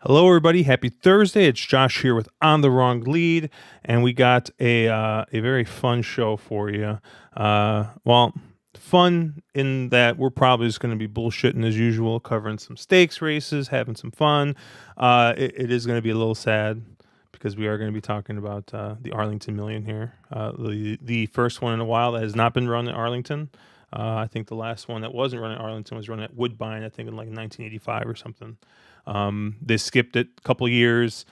Hello, everybody. Happy Thursday. It's Josh here with On the Wrong Lead, and we got a very fun show for you. Fun in that we're probably just going to be bullshitting as usual, covering some stakes races, having some fun. It is going to be a little sad because we are going to be talking about the Arlington Million here, the first one in a while that has not been run at Arlington. I think the last one that wasn't run at Arlington was run at Woodbine, I think in like 1985 or something. They skipped it a couple years,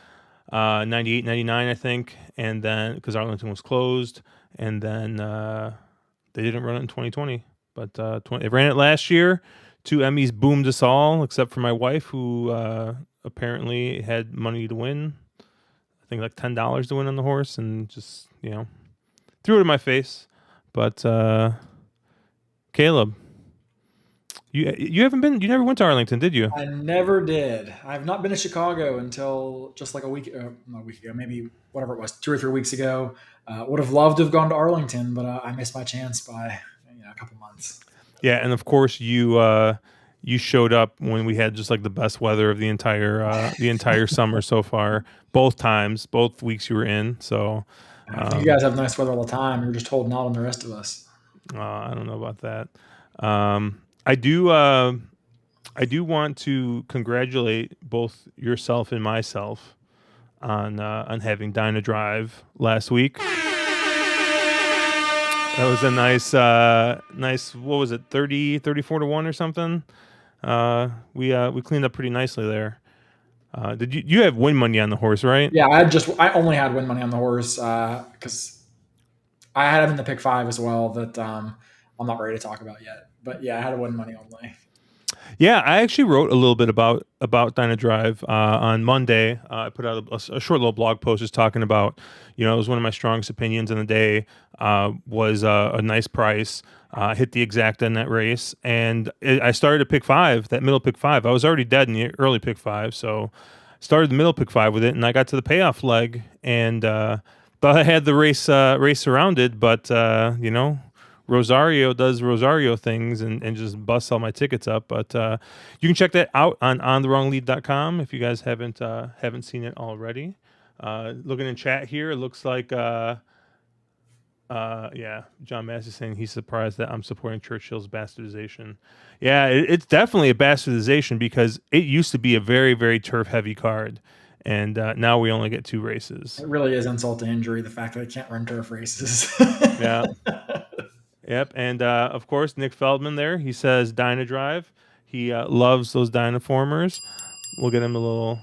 98, 99, I think, and then because Arlington was closed, and then they didn't run it in 2020. But they ran it last year. 2 Emmys boomed us all, except for my wife, who apparently had money to win. I think like $10 to win on the horse, and just threw it in my face. But Caleb, you haven't been. You never went to Arlington, did you? I never did. I've not been to Chicago until just like not a week ago, maybe whatever it was, 2 or 3 weeks ago. Would have loved to have gone to Arlington, but I missed my chance by a couple months. Yeah, and of course you showed up when we had just like the best weather of the entire summer so far. Both weeks you were in. So I think you guys have nice weather all the time. You're just holding out on the rest of us. I don't know about that. I do want to congratulate both yourself and myself on having Dyna Drive last week. That was a nice. What was it? 34 to 1 or something. We cleaned up pretty nicely there. Did you have win money on the horse, right? Yeah, I only had win money on the horse because I had him in the pick 5 as well. That I'm not ready to talk about yet. But yeah, I had to win money only. Yeah, I actually wrote a little bit about Dyna Drive on Monday. I put out a short little blog post just talking about, it was one of my strongest opinions in the day. Was a nice price. Hit the exacta in that race, and I started at pick 5, that middle pick 5. I was already dead in the early pick 5, so started the middle pick 5 with it, and I got to the payoff leg, and thought I had the race surrounded, but Rosario does Rosario things and just busts all my tickets up. But you can check that out on ontherewronglead.com if you guys haven't seen it already. Looking in chat here, it looks like John Massey saying he's surprised that I'm supporting Churchill's bastardization. Yeah, it's definitely a bastardization because it used to be a very, very turf heavy card. And now we only get 2 races. It really is insult to injury, the fact that I can't run turf races. Yeah. Yep, and of course, Nick Feldman there. He says Dyna Drive. He loves those Dynaformers. We'll get him a little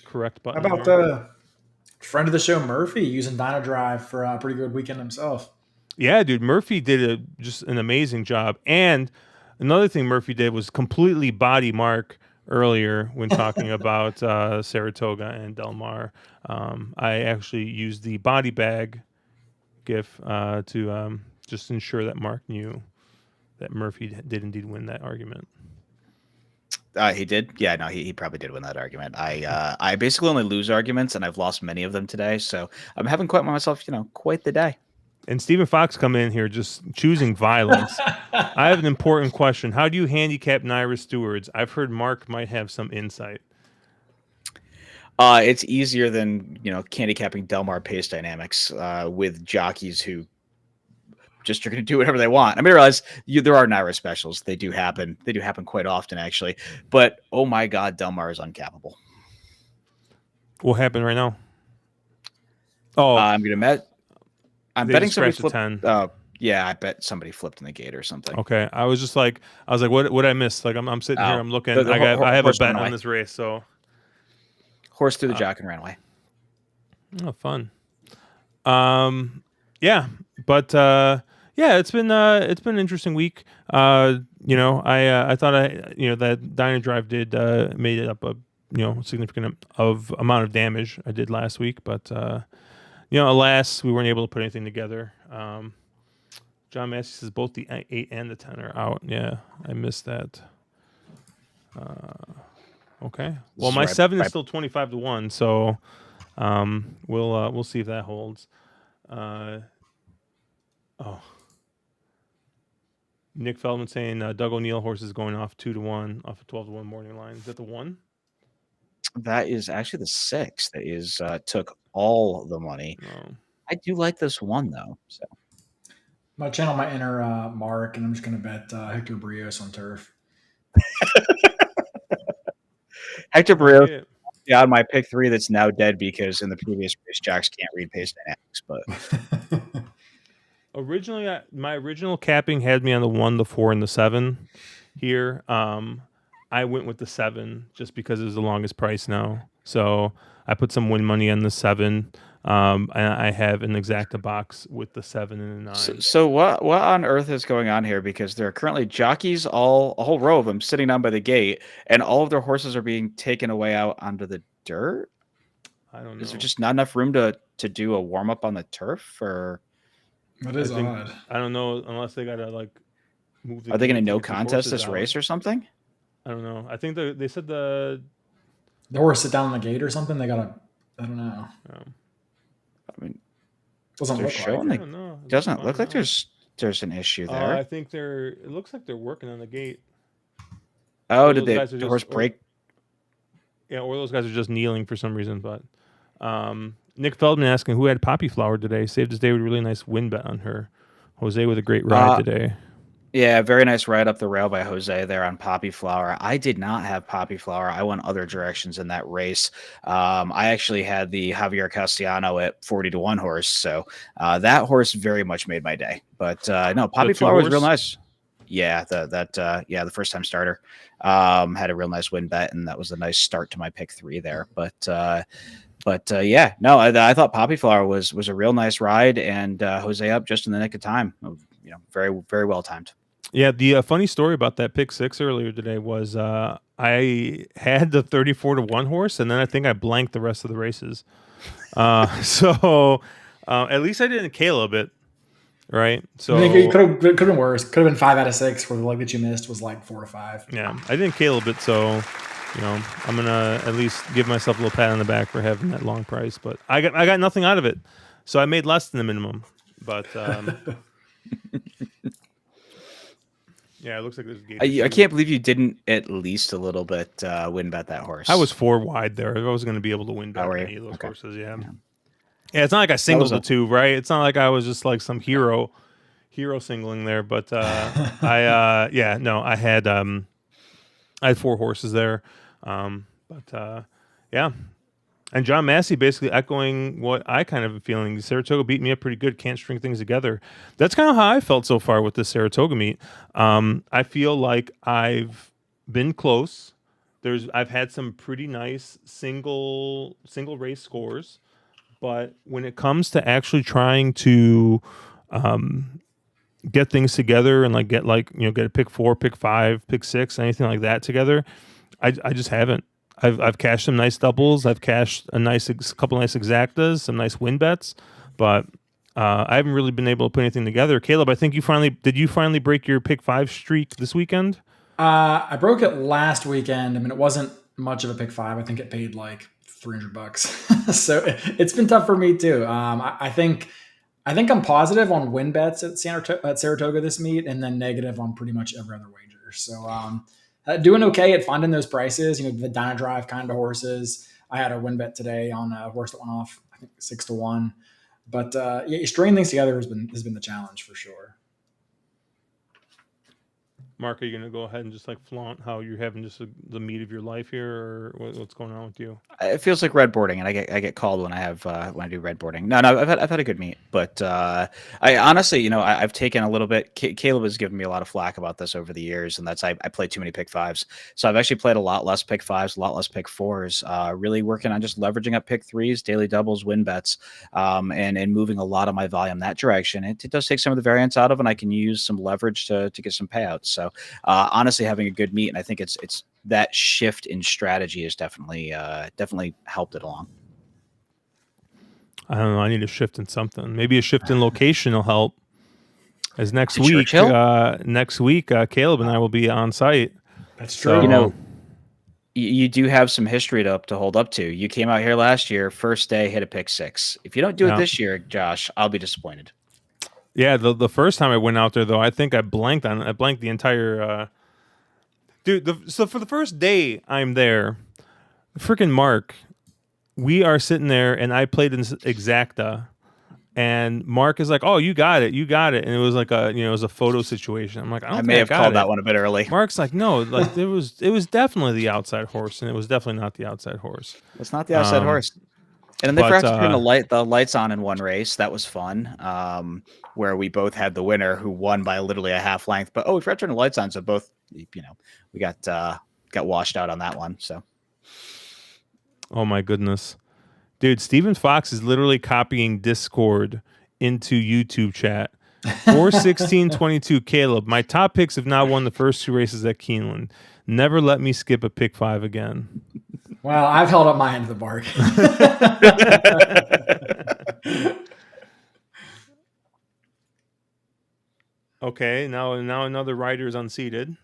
correct button. How about the friend of the show, Murphy, using Dyna Drive for a pretty good weekend himself? Yeah, dude, Murphy did just an amazing job. And another thing Murphy did was completely body Mark earlier when talking about Saratoga and Del Mar. I actually used the body bag GIF to just ensure that Mark knew that Murphy did indeed win that argument. He did? Yeah, no, he probably did win that argument. I basically only lose arguments, and I've lost many of them today, so I'm having quite the day. And Stephen Fox come in here just choosing violence. I have an important question. How do you handicap Naira Stewards? I've heard Mark might have some insight. It's easier than handicapping Del Mar pace dynamics with jockeys who just are going to do whatever they want. I mean, I realize there are Naira specials. They do happen. They do happen quite often, actually. But oh my God, Del Mar is uncappable. What happened right now? Oh, I'm betting somebody flipped. 10. Yeah, I bet somebody flipped in the gate or something. Okay, I was like, what I missed? Like I'm sitting here, I'm looking. I have a bet on this race, so. Horse through the jock and ran away. Oh, fun. Yeah, but it's been an interesting week. I thought that Dyna Drive made it up significant amount of damage I did last week, but alas, we weren't able to put anything together. John Massey says both the 8 and the 10 are out. Yeah, I missed that. Okay. Well, my 7 is still 25-1, so we'll see if that holds. Nick Feldman saying Doug O'Neill horse is going off 2-1 off a 12-1 morning line. Is that the one? That is actually the 6 that is took all the money. Oh. I do like this one though. So my channel might enter Mark, and I'm just going to bet Hector Brios on turf. Hector Brios, yeah, my pick 3 that's now dead because in the previous race jocks can't read pace dynamics. But originally, my original capping had me on the 1, the 4, and the 7. Here, I went with the 7 just because it was the longest price now. So I put some win money on the 7. And I have an exacta box with the 7 and the 9. So what on earth is going on here? Because there are currently jockeys, a whole row of them sitting down by the gate, and all of their horses are being taken away out onto the dirt. I don't know. Is there just not enough room to do a warm up on the turf? Or that is odd. I don't know unless they gotta like move. Are they going to no contest this race or something? I don't know. I think they said the horse sit down on the gate or something. They gotta. I don't know. I mean, doesn't look showing like. Doesn't look like there's an issue there. I think it looks like they're working on the gate. Oh, did the horse break? Yeah, or those guys are just kneeling for some reason. But Nick Feldman asking who had Poppy Flower today. Saved his day with a really nice win bet on her. Jose with a great ride today. Yeah, very nice ride up the rail by Jose there on Poppy Flower. I did not have Poppy Flower. I went other directions in that race. I actually had the Javier Castellano at 40-1 horse. So that horse very much made my day. But no, Poppy Flower was real nice. Yeah, the first time starter had a real nice win bet, and that was a nice start to my pick 3 there. But yeah, no, I thought Poppy Flower was a real nice ride, and Jose up just in the nick of time. Very, very well timed. Yeah, the funny story about that pick 6 earlier today was I had the 34-1 horse, and then I think I blanked the rest of the races. So at least I didn't Caleb it, right? So it could have been worse. Could have been 5 out of 6, where the leg that you missed was like 4 to 5. Yeah, I didn't Caleb it, so I'm gonna at least give myself a little pat on the back for having that long price. But I got nothing out of it, so I made less than the minimum. But yeah, it looks like there's I can't believe you didn't at least a little bit win bet that horse. I was 4 wide there. I wasn't going to be able to win bet any of those horses. Yeah, it's not like I singled the 2, right? It's not like I was just like some hero singling there. But I had 4 horses there. Yeah. And John Massey basically echoing what I kind of am feeling. Saratoga beat me up pretty good. Can't string things together. That's kind of how I felt so far with the Saratoga meet. I feel like I've been close. I've had some pretty nice single race scores, but when it comes to actually trying to get things together and get a pick 4, pick 5, pick 6, anything like that together, I just haven't. I've cashed some nice doubles. I've cashed a couple nice exactas, some nice win bets, but I haven't really been able to put anything together. Caleb, I think did you finally break your pick 5 streak this weekend? I broke it last weekend. I mean, it wasn't much of a pick 5. I think it paid like $300. So it's been tough for me too. I think I'm positive on win bets at Saratoga this meet, and then negative on pretty much every other wager. So doing okay at finding those prices, the Dyna Drive kind of horses. I had a win bet today on a horse that went off, I think 6-1. But stringing things together has been the challenge for sure. Mark, are you going to go ahead and just flaunt how you're having just the meat of your life here, or what's going on with you? It feels like red boarding, and I get called when I do red boarding. No, I've had a good meet, but I honestly, I've taken a little bit. Caleb has given me a lot of flack about this over the years, and that's I play too many pick 5s. So I've actually played a lot less pick 5s, a lot less pick 4s. Really working on just leveraging up pick 3s, daily doubles, win bets, and moving a lot of my volume that direction. It does take some of the variance out of, and I can use some leverage to get some payouts. So honestly, having a good meet, and I think it's that shift in strategy has definitely helped it along. I don't know. I need a shift in something. Maybe a shift in location will help. As next To week, Churchill? Caleb and I will be on site. That's So, true. You know, you do have some history to hold up to. You came out here last year, first day, hit a pick 6. If you don't do it this year, Josh, I'll be disappointed. Yeah, the first time I went out there, though, I think I blanked the entire dude. So for the first day I'm there, freaking Mark, we are sitting there, and I played in Exacta, and Mark is like, "Oh, you got it," and it was like it was a photo situation. I'm like, I may have called that one a bit early. Mark's like, "No, like it was definitely the outside horse, and it was definitely not the outside horse. It's not the outside horse." And then they forgot to turn the lights on in one race. That was fun. Where we both had the winner who won by literally a half length. But we forgot to turn the lights on, so both, we got washed out on that one. So, oh my goodness, dude, Stephen Fox is literally copying Discord into YouTube chat. 4:16:22, Caleb. My top picks have now won the first 2 races at Keeneland. Never let me skip a pick 5 again. Well, I've held up my end of the bargain. Okay, now another rider is unseated.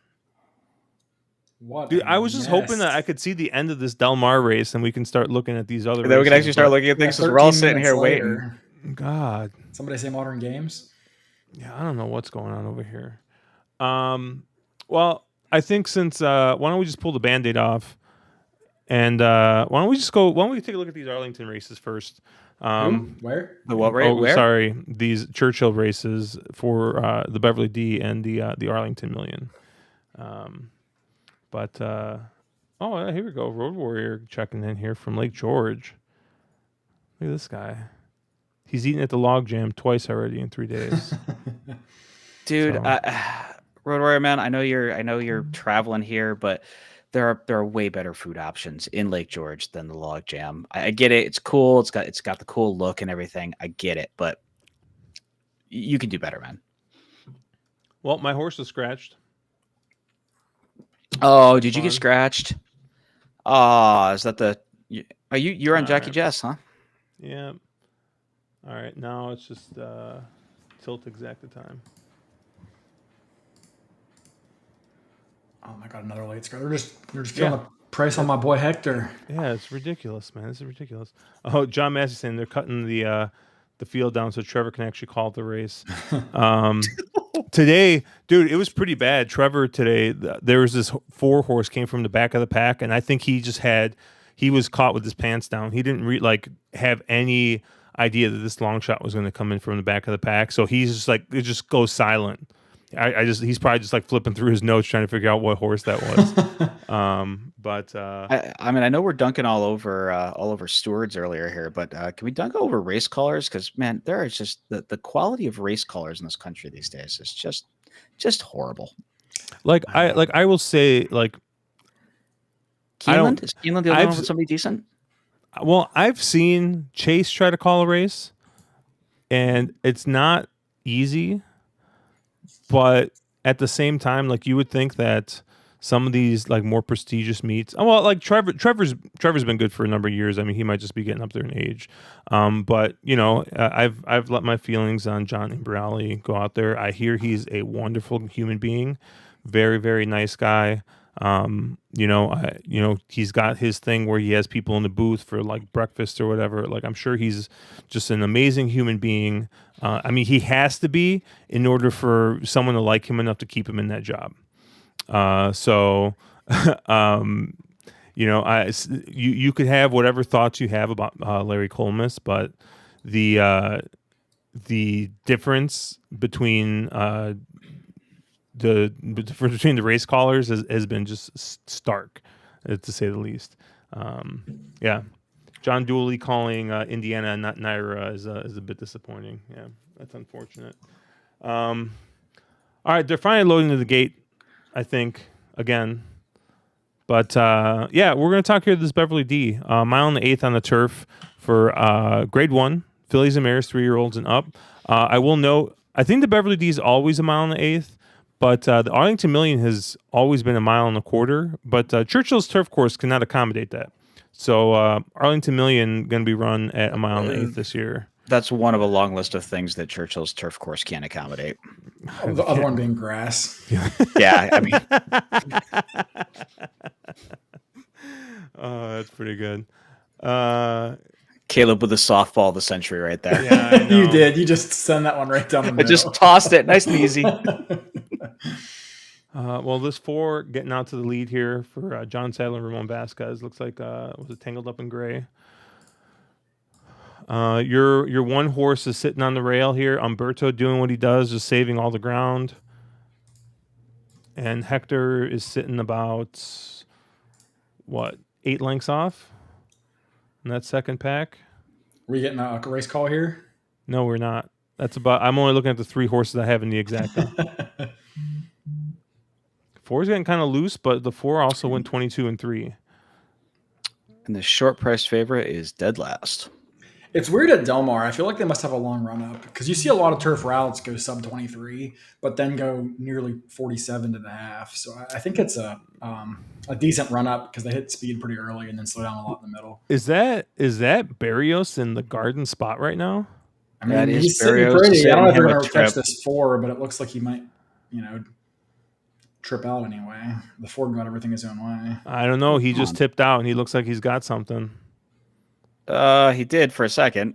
What? Dude, I was just hoping that I could see the end of this Del Mar race and we can start looking at these other. And then we can actually start looking at things because we're all sitting here waiting. God. Somebody say Modern Games? Yeah, I don't know what's going on over here. Well, I think since why don't we just pull the Band-Aid off, and why don't we take a look at these Arlington races first? Where? The what race? Oh, sorry, these Churchill races for the Beverly D and the Arlington Million. Here we go. Road Warrior checking in here from Lake George. Look at this guy. He's eaten at the Log Jam twice already in 3 days. Dude, Road Warrior man, I know you're traveling here, but there are way better food options in Lake George than the Log Jam. I get it; it's cool. It's got the cool look and everything. I get it, but you can do better, man. Well, my horse is scratched. Oh, did you get scratched? Oh, is that you're on Jackie Jess, huh? Yeah. All right, now it's just tilt exacta time. Oh my God, another late score. They're just killing the price on my boy Hector. Yeah, it's ridiculous, man. This is ridiculous. Oh, John Massey saying they're cutting the field down so Trevor can actually call the race. Today, dude, it was pretty bad. Trevor today, there was this 4-horse came from the back of the pack, and I think he was caught with his pants down. He didn't have any idea that this long shot was going to come in from the back of the pack. So he's just like, it just goes silent. He's probably just like flipping through his notes trying to figure out what horse that was. I know we're dunking all over Stewards earlier here, but can we dunk over race callers? Because man, there is just the quality of race callers in this country these days is just horrible. I will say Keeneland, is Keeneland the only one with somebody decent? Well, I've seen Chase try to call a race, and it's not easy. But at the same time, you would think that some of these more prestigious meets. Well, Trevor's been good for a number of years. I mean, he might just be getting up there in age. But I've let my feelings on John Imbrali go out there. I hear he's a wonderful human being, very very nice guy. He's got his thing where he has people in the booth for breakfast or whatever. I'm sure he's just an amazing human being. I mean, he has to be in order for someone to like him enough to keep him in that job. You could have whatever thoughts you have about Larry Colmus, but the difference between the difference between the race callers has been just stark, to say the least. John Dooley calling Indiana and not Naira is a bit disappointing. Yeah, that's unfortunate. All right, they're finally loading to the gate, I think, again. But we're going to talk here this Beverly D. Mile and the 8th on the turf for Grade 1, fillies and mares, 3-year-olds and up. I will note, I think the Beverly D is always a mile and the 8th, But the Arlington Million has always been 1.25 miles, but Churchill's turf course cannot accommodate that. So Arlington Million going to be run at 1.125 miles this year. That's one of a long list of things that Churchill's turf course can't accommodate. The other one being grass. Yeah, I mean, oh, that's pretty good. Caleb with the softball of the century right there. Yeah, I know. You did. You just send that one right down the I middle. just tossed it nice and easy. Well, this 4 getting out to the lead here for John Sadler and Ramon Vasquez. Looks like was it Tangled Up in Gray? Your one horse is sitting on the rail here. Umberto doing what he does, just saving all the ground. And Hector is sitting about, 8 lengths off in that second pack? Are we getting a race call here? No, we're not. That's about. I'm only looking at the 3 horses I have in the exacta. 4's getting kind of loose, but the 4 also went 22 and 3. And the short price favorite is dead last. It's weird at Del Mar. I feel like they must have a long run up because you see a lot of turf routes go sub 23, but then go nearly 47 to the half. So I think it's a decent run up because they hit speed pretty early and then slow down a lot in the middle. Is that Barrios in the garden spot right now? I mean, That is he's sitting Barrios pretty. I don't know if they're sitting going him to a catch trip. this 4, but it looks like he might, trip out anyway. The 4 got everything his own way. I don't know. He just tipped out, and he looks like he's got something. He did for a second.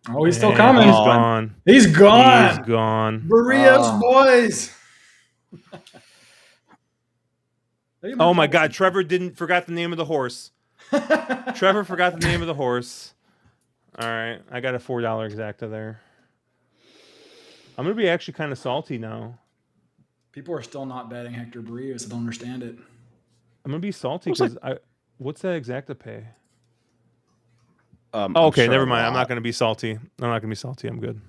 Oh, he's still And coming. He's gone. He's gone. He's gone. Barrios boys. Oh my God! Trevor forgot the name of the horse. Trevor forgot the name of the horse. All right, I got a $4 exacta there. I'm gonna be actually kind of salty now. People are still not betting Hector Barrios. I don't understand it. I'm gonna be salty because what's that exacta pay? I'm Okay, sure never a mind. I'm lot. not gonna be salty. I'm good.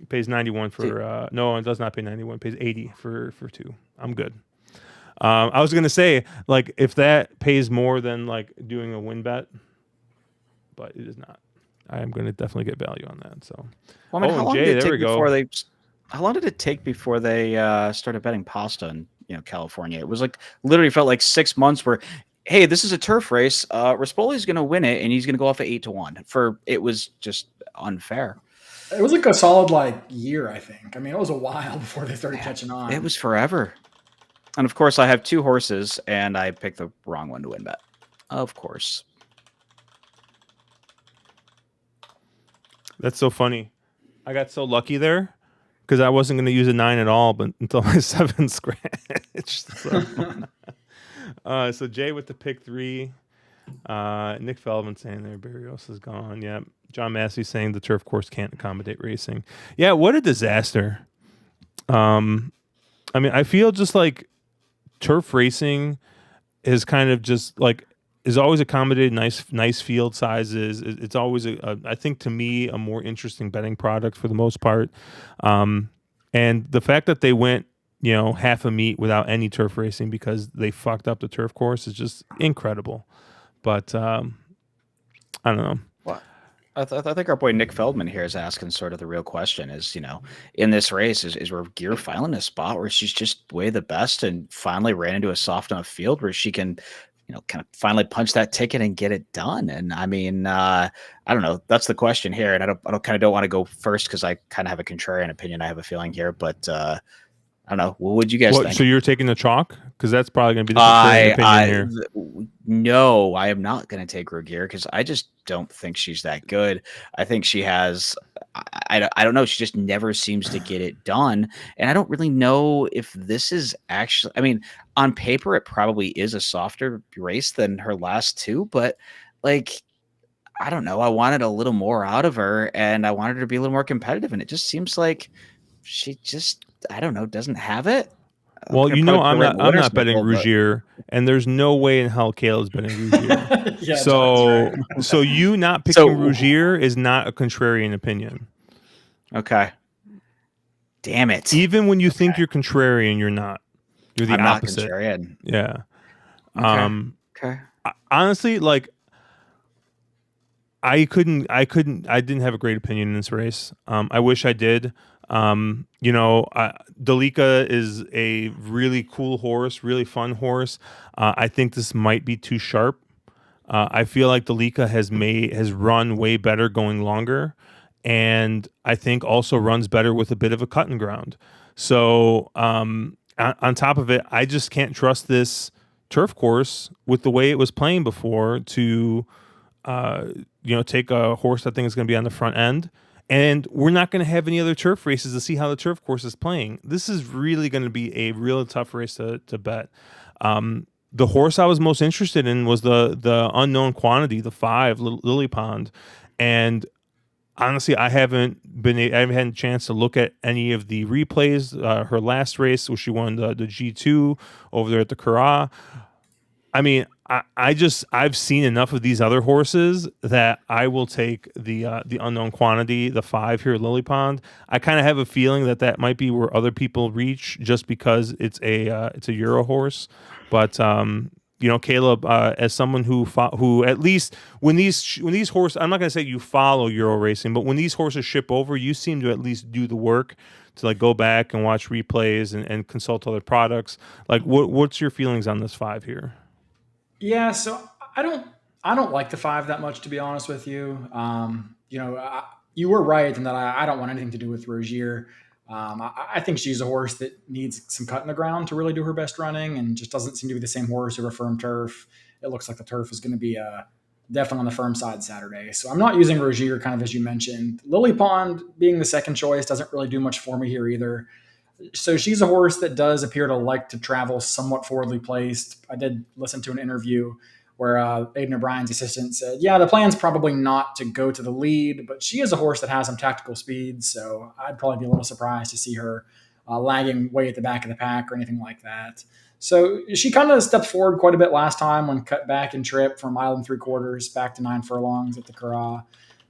It pays 91 for no, it does not pay 91. It pays 80 for 2. I'm good. I was gonna say like if that pays more than like doing a win bet, but it is not. I am gonna definitely get value on that. So, Well, I mean, Oh, how and long Jay, did it there take we go. before they? How long did it take before they started betting pasta in California? It was like literally felt like 6 months where, hey, this is a turf race. Rispoli's going to win it, and he's going to go off at 8-1. It was just unfair. It was like a solid year, I think. I mean, it was a while before they started catching on. It was forever. And of course, I have 2 horses, and I picked the wrong one to win bet. Of course. that's so funny. I got so lucky there because I wasn't going to use a 9 at all, but until my 7 scratched. So Jay with the pick 3. Nick Feldman saying there Barrios is gone. Yeah. John Massey saying the turf course can't accommodate racing. Yeah, what a disaster. I mean, I feel just like turf racing is kind of just like is always accommodated nice field sizes. It's always I think to me a more interesting betting product for the most part. And the fact that they went half a meet without any turf racing because they fucked up the turf course is just incredible. But I don't know. Well, I think our boy Nick Feldman here is asking sort of the real question is, in this race, is where Gear finally in a spot where she's just way the best and finally ran into a soft enough field where she can, kind of finally punch that ticket and get it done. And I mean, I don't know. That's the question here. And I don't want to go first because I kind of have a contrarian opinion. I have a feeling here, but I don't know. What would you guys think? So you're taking the chalk? Because that's probably going to be the contrarian opinion here. No, I am not going to take Rogier because I just don't think she's that good. I think she has, I don't know. She just never seems to get it done. And I don't really know if this is actually, I mean, on paper, it probably is a softer race than her last 2, but like, I don't know. I wanted a little more out of her and I wanted her to be a little more competitive. And it just seems like she just, I don't know, doesn't have it. Well, I'm not betting Rougier, and there's no way in hell Caleb's betting Rougier. Yeah, so you not picking Rougier is not a contrarian opinion. Okay. Damn it. Even when you think you're contrarian, you're not. You're the opposite. Not contrarian. Yeah. Okay. Honestly, like I didn't have a great opinion in this race. I wish I did. Dalika is a really cool horse, really fun horse. I think this might be too sharp. I feel like Dalika has run way better going longer, and I think also runs better with a bit of a cut and ground. So on top of it, I just can't trust this turf course with the way it was playing before to uh, take a horse I think is going to be on the front end. And we're not going to have any other turf races to see how the turf course is playing. This is really going to be a real tough race to bet. The horse I was most interested in was the unknown quantity, the 5 Lily Pond, and honestly, I haven't had a chance to look at any of the replays. Her last race, where she won the G2 over there at the Curragh. I mean, I've seen enough of these other horses that I will take the unknown quantity, the 5 here at Lily Pond. I kind of have a feeling that might be where other people reach, just because it's a Euro horse. But Caleb, as someone who at least when these horses, I'm not going to say you follow Euro racing, but when these horses ship over, you seem to at least do the work to like go back and watch replays and consult other products. Like, what's your feelings on this 5 here? Yeah, so I don't like the 5 that much, to be honest with you. You were right in that I don't want anything to do with Rogier. I think she's a horse that needs some cut in the ground to really do her best running, and just doesn't seem to be the same horse over firm turf. It looks like the turf is going to be definitely on the firm side Saturday. So I'm not using Rogier, kind of as you mentioned. Lily Pond being the second choice doesn't really do much for me here either. So she's a horse that does appear to like to travel somewhat forwardly placed. I did listen to an interview where Aiden O'Brien's assistant said, yeah, the plan's probably not to go to the lead, but she is a horse that has some tactical speed. So I'd probably be a little surprised to see her lagging way at the back of the pack or anything like that. So she kind of stepped forward quite a bit last time when cut back and trip from 1.75 miles back to 9 furlongs at the Curragh.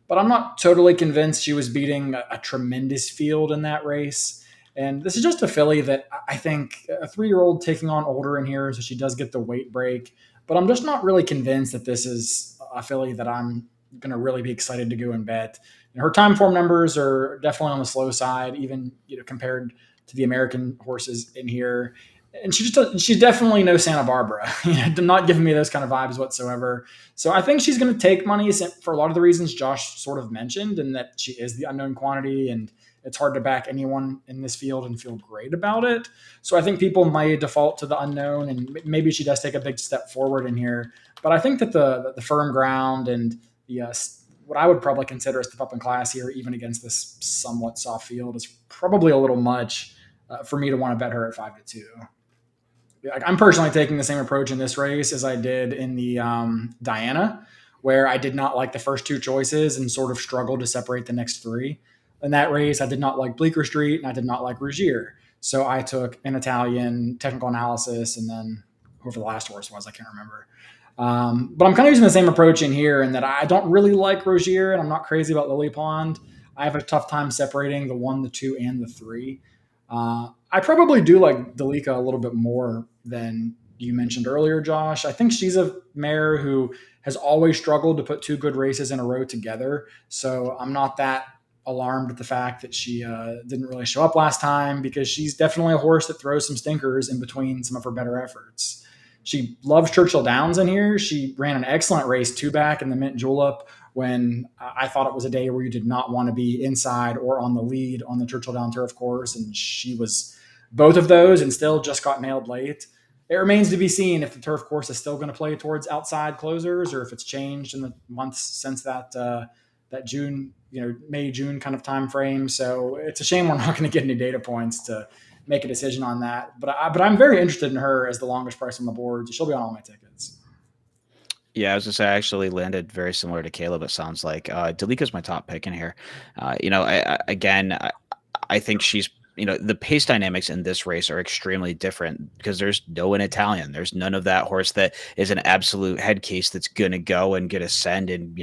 But I'm not totally convinced she was beating a tremendous field in that race. And this is just a filly that I think a 3-year-old taking on older in here, so she does get the weight break. But I'm just not really convinced that this is a filly that I'm going to really be excited to go and bet. Her time form numbers are definitely on the slow side, even compared to the American horses in here. And she's definitely no Santa Barbara. Not giving me those kind of vibes whatsoever. So I think she's going to take money for a lot of the reasons Josh sort of mentioned, and that she is the unknown quantity, and it's hard to back anyone in this field and feel great about it. So I think people might default to the unknown, and maybe she does take a big step forward in here. But I think that the firm ground and the what I would probably consider a step up in class here, even against this somewhat soft field, is probably a little much for me to want to bet her at 5-2. I'm personally taking the same approach in this race as I did in the Diana, where I did not like the first 2 choices and sort of struggled to separate the next 3. In that race, I did not like Bleecker Street and I did not like Rogier. So I took an Italian technical analysis, and then whoever the last horse was, I can't remember. But I'm kind of using the same approach in here, in that I don't really like Rogier and I'm not crazy about Lily Pond. I have a tough time separating the 1, the 2, and the 3. I probably do like Dalika a little bit more than you mentioned earlier, Josh. I think she's a mare who has always struggled to put 2 good races in a row together. So I'm not that alarmed at the fact that she didn't really show up last time, because she's definitely a horse that throws some stinkers in between some of her better efforts. She loves Churchill Downs in here. She ran an excellent race 2 back in the Mint Julep, when I thought it was a day where you did not want to be inside or on the lead on the Churchill Down turf course. And she was both of those and still just got nailed late. It remains to be seen if the turf course is still going to play towards outside closers, or if it's changed in the months since that June, May, June kind of time frame. So it's a shame we're not going to get any data points to make a decision on that. But I'm very interested in her as the longest price on the board. She'll be on all my tickets. Yeah, I was just, I actually landed very similar to Caleb. It sounds like Dalika's my top pick in here. I think she's, the pace dynamics in this race are extremely different, because there's no an Italian. There's none of that horse that is an absolute head case that's going to go and get a send and,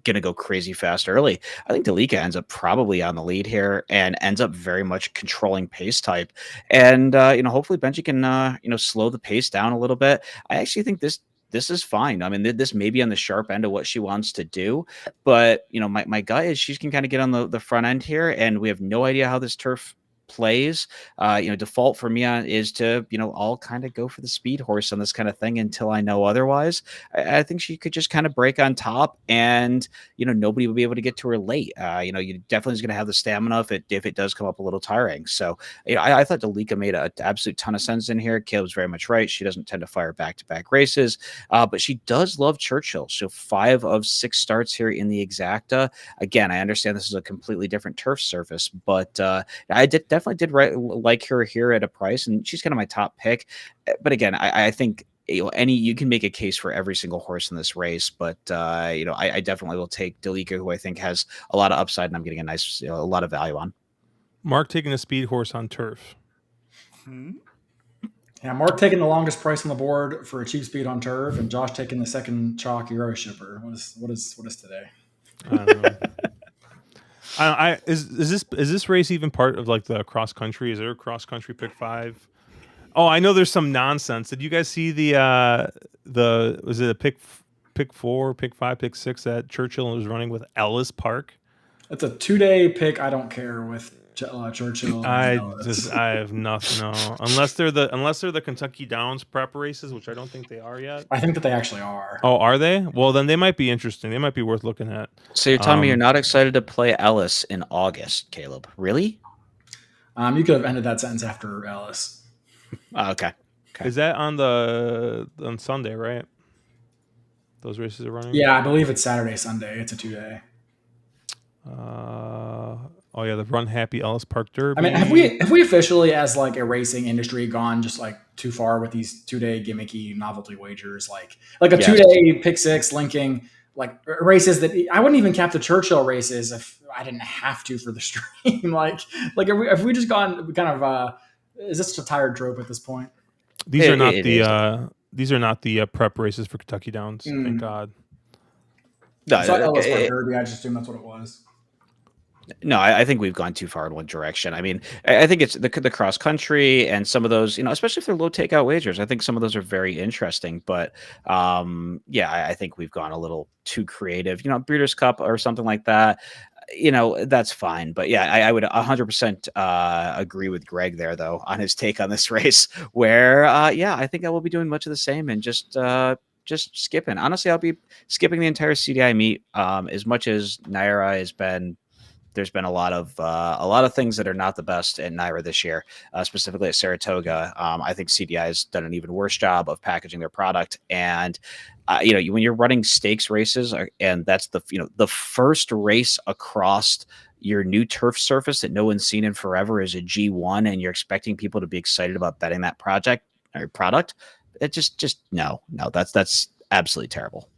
going to go crazy fast early. I think Dalika ends up probably on the lead here and ends up very much controlling pace type. And, hopefully Benji can, slow the pace down a little bit. I actually think this this is fine. I mean, this may be on the sharp end of what she wants to do, but my gut is she can kind of get on the front end here, and we have no idea how this turf plays. Default for me is to all kind of go for the speed horse on this kind of thing until I know otherwise. I think she could just kind of break on top, and nobody will be able to get to her late. You definitely is going to have the stamina if it does come up a little tiring. So I thought Dalika made an absolute ton of sense in here. Caleb's very much right. She doesn't tend to fire back-to-back races, but she does love Churchill. So 5 of 6 starts here in the exacta. Again, I understand this is a completely different turf surface, but I definitely did like her here at a price, and she's kind of my top pick. But again, I think you can make a case for every single horse in this race, but I definitely will take Dalika, who I think has a lot of upside, and I'm getting a lot of value on. Mark taking a speed horse on turf. Yeah, Mark taking the longest price on the board for a cheap speed on turf, and Josh taking the second chalk Euro shipper. What is today? I don't know. Is this race even part of like the cross country? Is there a cross country pick 5? Oh, I know there's some nonsense. Did you guys see the was it a pick 4, pick 5, pick 6 that Churchill was running with Ellis Park? It's a 2-day pick. I don't care with Churchill. I have nothing. No, unless they're the Kentucky Downs prep races, which I don't think they are yet. I think that they actually are. Oh, are they? Well, then they might be interesting. They might be worth looking at. So you're telling me you're not excited to play Ellis in August, Caleb? Really? You could have ended that sentence after Ellis. Okay. Is that on Sunday, right? Those races are running? Yeah, I believe it's Saturday, Sunday. It's a 2-day. Oh yeah, the Run Happy Ellis Park Derby. I mean, have we officially, as like a racing industry, gone just like too far with these 2-day gimmicky novelty wagers, like a 2-day pick 6 linking like races that I wouldn't even cap the Churchill races if I didn't have to for the stream. like if we just gone kind of is this a tired trope at this point? These are not the prep races for Kentucky Downs. Thank God. No, Ellis Park Derby. I just assumed that's what it was. No, I think we've gone too far in one direction. I mean, I think it's the cross country and some of those, especially if they're low takeout wagers. I think some of those are very interesting. But I think we've gone a little too creative. Breeders' Cup or something like that. That's fine. But yeah, I would 100% agree with Greg there, though, on his take on this race. Where I think I will be doing much of the same and just skipping. Honestly, I'll be skipping the entire CDI meet. As much as Naira has been. There's been a lot of things that are not the best at Naira this year, specifically at Saratoga. I think CDI has done an even worse job of packaging their product. And when you're running stakes races, and that's the first race across your new turf surface that no one's seen in forever is a G1, and you're expecting people to be excited about betting that product, it just no, that's absolutely terrible.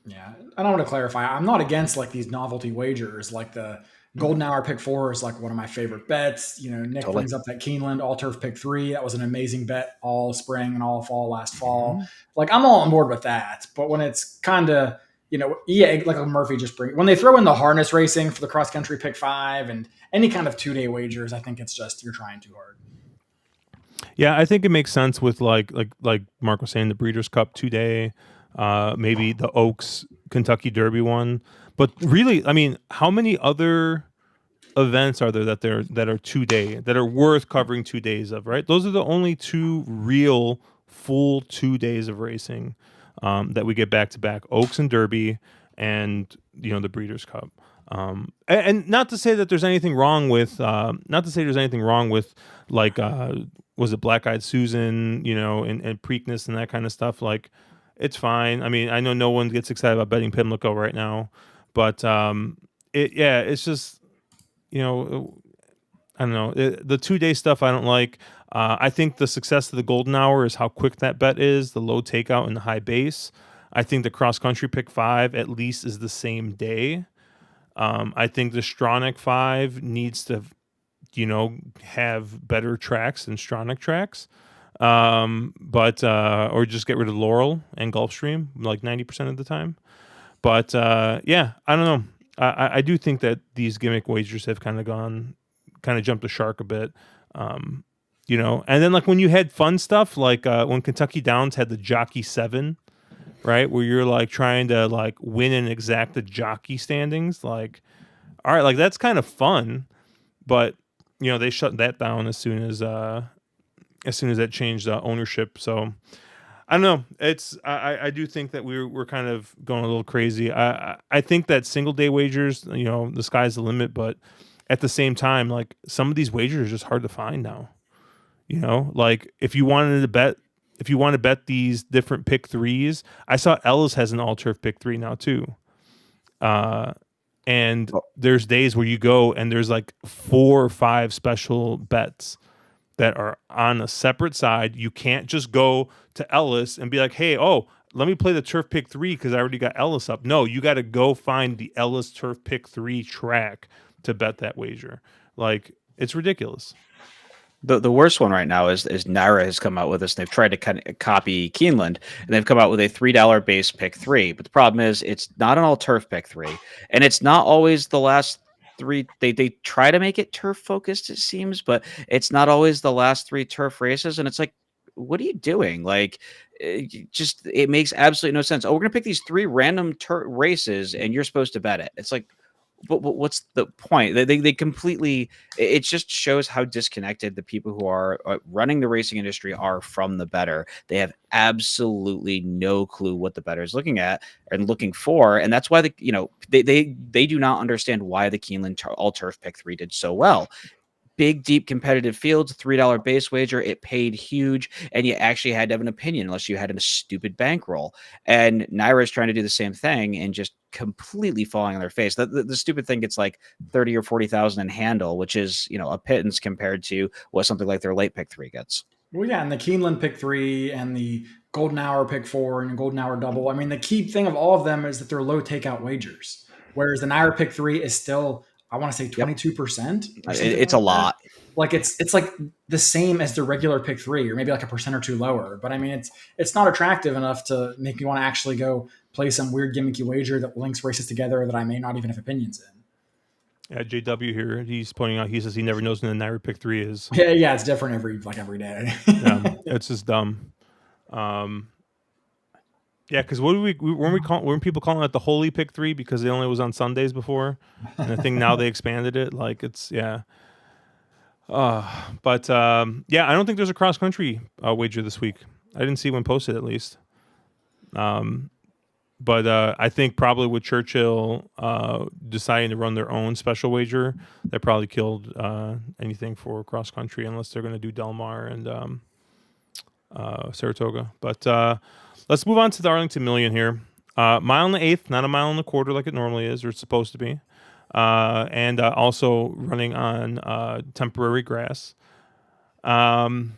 Yeah, I don't want to clarify. I'm not against like these novelty wagers. Like the Golden Hour pick 4 is like one of my favorite bets. Nick brings up that Keeneland all turf pick 3. That was an amazing bet all spring and all fall last fall. Like I'm all on board with that. But when it's kind of like Murphy just when they throw in the harness racing for the cross country pick 5 and any kind of 2-day wagers, I think it's just you're trying too hard. Yeah, I think it makes sense with like Mark was saying, the Breeders' Cup 2-day. Maybe the Oaks Kentucky Derby one, but really, I mean, how many other events are there that are 2-day that are worth covering 2 days of? Right, those are the only 2 real full 2 days of racing that we get back to back: Oaks and Derby, and the Breeders' Cup. And not to say that there's anything wrong with like was it Black Eyed Susan, and Preakness and that kind of stuff. Like, it's fine. I mean, I know no one gets excited about betting Pimlico right now, but it's just, I don't know. The 2-day stuff I don't like. I think the success of the Golden Hour is how quick that bet is, the low takeout and the high base. I think the cross country pick 5 at least is the same day. I think the Stronach 5 needs to, have better tracks than Stronach tracks. But or just get rid of Laurel and Gulfstream like 90% of the time. But I don't know. I do think that these gimmick wagers have kind of jumped the shark a bit. And then like when you had fun stuff like when Kentucky Downs had the Jockey 7 right? Where you're like trying to like win and exact the jockey standings. Like, all right, like that's kind of fun, but they shut that down as soon as that changed ownership. So I don't know. I do think that we're kind of going a little crazy. I think that single day wagers, the sky's the limit, but at the same time, like some of these wagers are just hard to find now. Like if you want to bet these different pick threes, I saw Ellis has an all turf pick three now too. And there's days where you go and there's like 4 or 5 special bets that are on a separate side. You can't just go to Ellis and be like, hey, let me play the turf pick three because I already got Ellis up. No, you got to go find the Ellis turf pick three track to bet that wager. Like, it's ridiculous. The worst one right now is Naira has come out with this. And they've tried to kind of copy Keeneland, and they've come out with a $3 base pick three. But the problem is it's not an all turf pick three, and it's not always the last three. They try to make it turf focused, it seems, but it's not always the last 3 turf races. And it's like, what are you doing? Like, it makes absolutely no sense. Oh, we're gonna pick these 3 random races, and you're supposed to bet it. It's like, but what's the point? They completely. It just shows how disconnected the people who are running the racing industry are from the bettor. They have absolutely no clue what the bettor is looking at and looking for, and that's why they do not understand why the Keeneland all turf pick three did so well. Big, deep competitive fields, $3 base wager. It paid huge, and you actually had to have an opinion unless you had a stupid bankroll. And Naira is trying to do the same thing and just completely falling on their face. The stupid thing gets like 30 or 40,000 in handle, which is a pittance compared to what something like their late pick three gets. Well, yeah, and the Keeneland pick three and the Golden Hour pick four and the Golden Hour double. I mean, the key thing of all of them is that they're low takeout wagers, whereas the Naira pick three is still, I want to say 22%. It's a lot. Like it's like the same as the regular pick three, or maybe like a percent or two lower. But I mean, it's not attractive enough to make me want to actually go play some weird gimmicky wager that links races together that I may not even have opinions in. Yeah, JW here, he's pointing out, he says he never knows when the Naira pick three is. Yeah, it's different every day. Yeah, it's just dumb. Yeah, because weren't people calling it the holy pick three because they only was on Sundays before, and I think now they expanded it. Like yeah, but yeah, I don't think there's a cross country wager this week. I didn't see one posted at least. But I think probably with Churchill deciding to run their own special wager, that probably killed anything for cross country unless they're going to do Del Mar and Saratoga. But let's move on to the Arlington Million here. Mile and the eighth, not a mile and a quarter like it normally is or it's supposed to be. And also running on temporary grass. And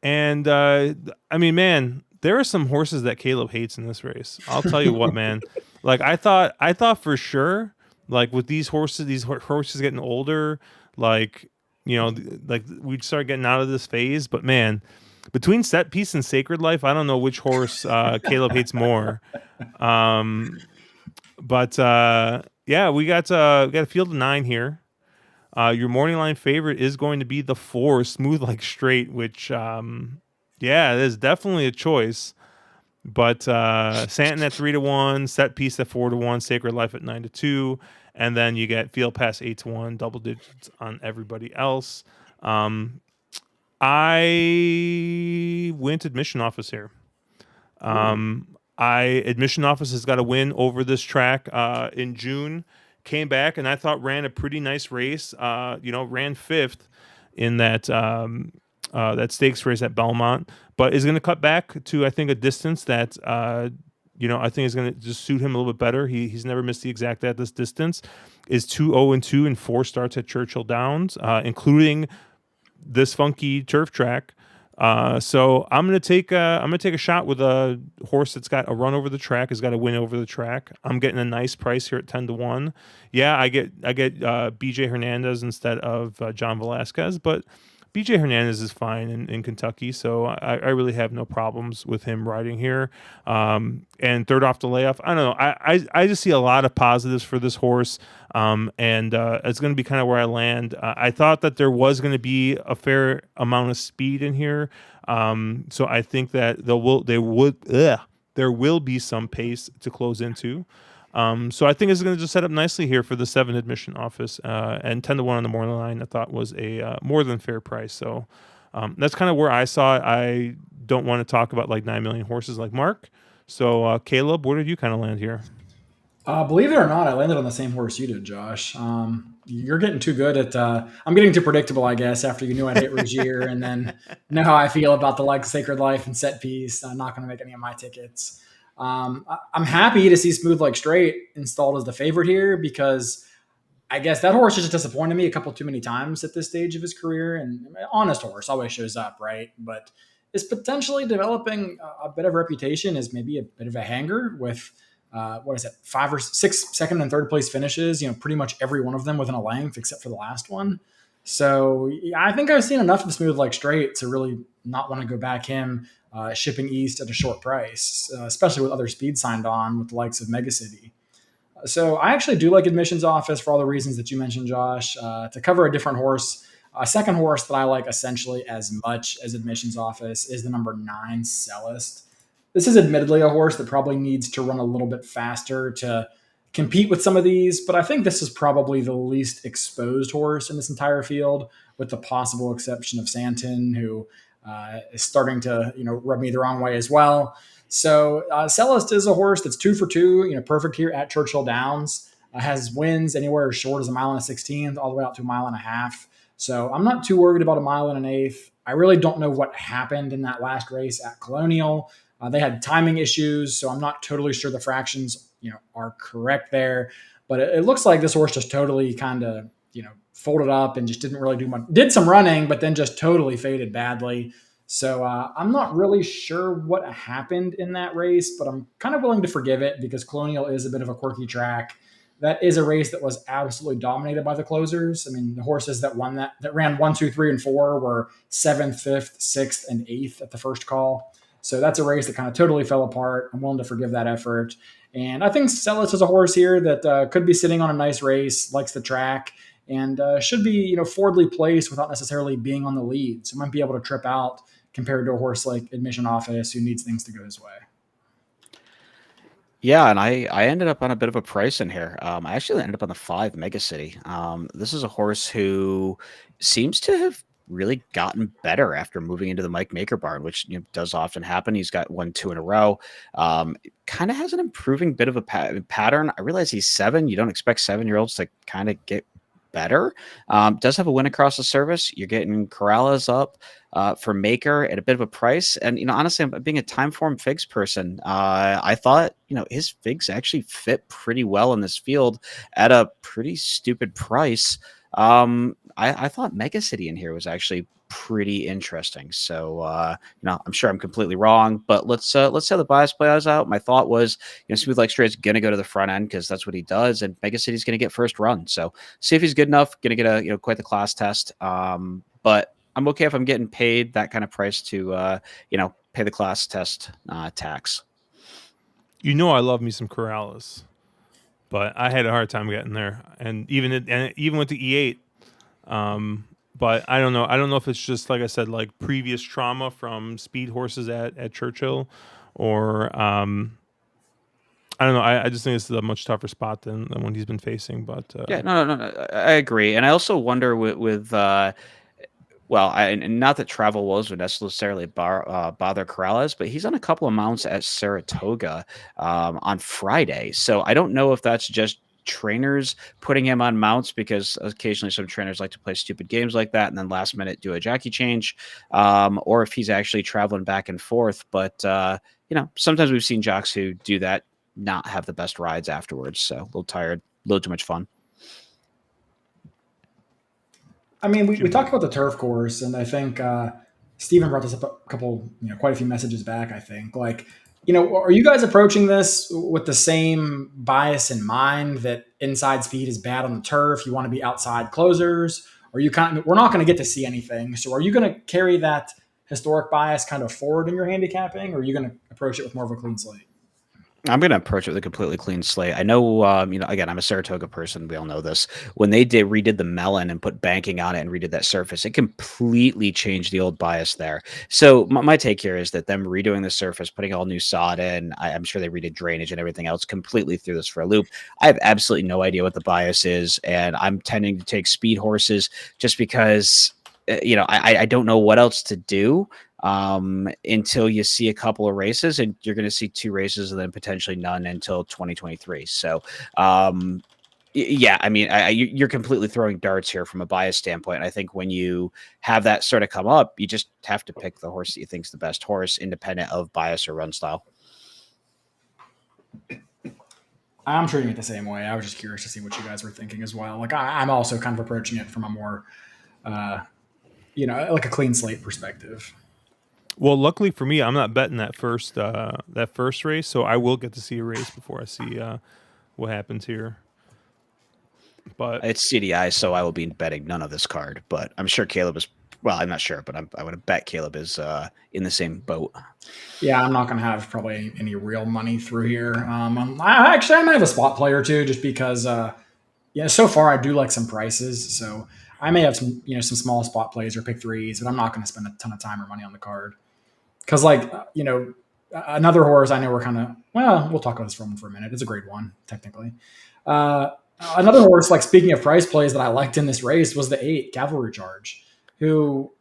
I mean, man, there are some horses that Caleb hates in this race. I'll tell you what, man. Like I thought for sure, like with these horses getting older, like like we'd start getting out of this phase. But man, between Set Piece and Sacred Life, I don't know which horse Caleb hates more. But yeah, we got a field of 9 here. Your morning line favorite is going to be the 4, Smooth Like Straight, which yeah, it is definitely a choice. But Santon at 3-1, Set Piece at 4-1, Sacred Life at 9-2, and then you get Field Pass 8-1, double digits on everybody else. I went to admission office here. Admission office has got a win over this track in June. Came back and I thought ran a pretty nice race. Ran 5th in that that stakes race at Belmont, but is going to cut back to I think a distance that I think is going to just suit him a little bit better. He's never missed the exact at this distance. Is 2-0-2 in 4 starts at Churchill Downs, including this funky turf track. So I'm gonna take a shot with a horse that's got a run over the track, has got a win over the track. I'm getting a nice price here at 10-1. Yeah, I get BJ Hernandez instead of John Velasquez, but BJ Hernandez is fine in Kentucky, so I really have no problems with him riding here. And third off the layoff, I don't know. I just see a lot of positives for this horse, and it's going to be kind of where I land. I thought that there was going to be a fair amount of speed in here, so I think that there will be some pace to close into. So I think it's going to just set up nicely here for the 7 admission office, and 10-1 on the morning line. I thought was a more than fair price. So that's kind of where I saw it. I don't want to talk about like 9 million horses like Mark. So Caleb, where did you kind of land here? Believe it or not, I landed on the same horse you did, Josh. You're getting too good at. I'm getting too predictable, I guess. After you knew I'd hit Rogier, and then know how I feel about the like Sacred Life and Set Piece. I'm not going to make any of my tickets. I'm happy to see Smooth Like Straight installed as the favorite here because I guess that horse just disappointed me a couple too many times at this stage of his career. And honest horse always shows up, right? But is potentially developing a bit of a reputation as maybe a bit of a hanger with what is it, 5 or 6 second and third place finishes, pretty much every one of them within a length except for the last one. So I think I've seen enough of Smooth Like Straight to really not want to go back him shipping east at a short price, especially with other speed signed on with the likes of Mega City. So I actually do like admissions office for all the reasons that you mentioned, Josh. To cover a different horse, a second horse that I like essentially as much as admissions office is the number 9 Cellist. This is admittedly a horse that probably needs to run a little bit faster to compete with some of these, but I think this is probably the least exposed horse in this entire field, with the possible exception of Santon, who is starting to rub me the wrong way as well. So Cellist is a horse that's 2 for 2, perfect here at Churchill Downs. Has wins anywhere as short as 1.16 miles all the way out to 1.5 miles. So I'm not too worried about 1 1/8 miles. I really don't know what happened in that last race at Colonial. They had timing issues, so I'm not totally sure the fractions, are correct there. But it looks like this horse just totally kind of, folded up and just didn't really do much. Did some running, but then just totally faded badly. So I'm not really sure what happened in that race, but I'm kind of willing to forgive it because Colonial is a bit of a quirky track. That is a race that was absolutely dominated by the closers. I mean, the horses that won that ran 1, 2, 3, and 4 were 7th, 5th, 6th, and 8th at the first call. So that's a race that kind of totally fell apart. I'm willing to forgive that effort. And I think Celis is a horse here that could be sitting on a nice race, likes the track, and should be, forwardly placed without necessarily being on the lead. So might be able to trip out compared to a horse like Admission Office who needs things to go his way. Yeah, and I ended up on a bit of a price in here. I actually ended up on the 5 Mega City. This is a horse who seems to have really gotten better after moving into the Mike Maker barn, which does often happen. He's got 1, 2 in a row. Kind of has an improving bit of a pattern. I realize he's 7. You don't expect 7-year-olds to kind of get better. Does have a win across the service. You're getting Corrales up for Maker at a bit of a price. And, honestly, I'm being a time form figs person. I thought, his figs actually fit pretty well in this field at a pretty stupid price. I thought Mega City in here was actually pretty interesting. So, I'm sure I'm completely wrong, but let's see how the bias plays out. My thought was, Smooth Like Straight's going to go to the front end because that's what he does, and Mega City's going to get first run. So, see if he's good enough. Going to get a quite the class test. But I'm okay if I'm getting paid that kind of price to pay the class test tax. I love me some Corrales, but I had a hard time getting there, and even with the E8. But I don't know. I don't know if it's just, like I said, like previous trauma from speed horses at Churchill, or I don't know. I just think this is a much tougher spot than what he's been facing. But yeah, no, I agree, and I also wonder with and not that Travel Woes would necessarily bother Corrales, but he's on a couple of mounts at Saratoga on Friday, so I don't know if that's just trainers putting him on mounts because occasionally some trainers like to play stupid games like that and then last minute do a jockey change, or if he's actually traveling back and forth. But sometimes we've seen jocks who do that not have the best rides afterwards, so a little tired, a little too much fun. I mean, we talked about the turf course, and I think Stephen brought this up a couple, quite a few messages back, I think. Like, are you guys approaching this with the same bias in mind that inside speed is bad on the turf? You want to be outside closers? Or we're not going to get to see anything. So are you going to carry that historic bias kind of forward in your handicapping, or are you going to approach it with more of a clean slate? I'm going to approach it with a completely clean slate. I know, again, I'm a Saratoga person. We all know this. When they redid the Melon and put banking on it and redid that surface, it completely changed the old bias there. So my take here is that them redoing the surface, putting all new sod in, I'm sure they redid drainage and everything else, completely threw this for a loop. I have absolutely no idea what the bias is, and I'm tending to take speed horses just because, I don't know what else to do until you see a couple of races, and you're going to see 2 races and then potentially none until 2023. So, yeah, I mean, you're completely throwing darts here from a bias standpoint. I think when you have that sort of come up, you just have to pick the horse that you think's the best horse, independent of bias or run style. I'm treating it the same way. I was just curious to see what you guys were thinking as well. Like I'm also kind of approaching it from a more, like a clean slate perspective. Well, luckily for me, I'm not betting that first race, so I will get to see a race before I see what happens here. But it's CDI, so I will be betting none of this card. But I'm sure Caleb is. Well, I'm not sure, but I would bet Caleb is in the same boat. Yeah, I'm not going to have probably any real money through here. I might have a spot play or two just because, so far I do like some prices. So I may have some small spot plays or pick threes, but I'm not going to spend a ton of time or money on the card. Because, another horse I know we're kind of, we'll talk about this for a minute. It's a grade 1, technically. Another horse, speaking of price plays that I liked in this race was the 8 Cavalry Charge, who,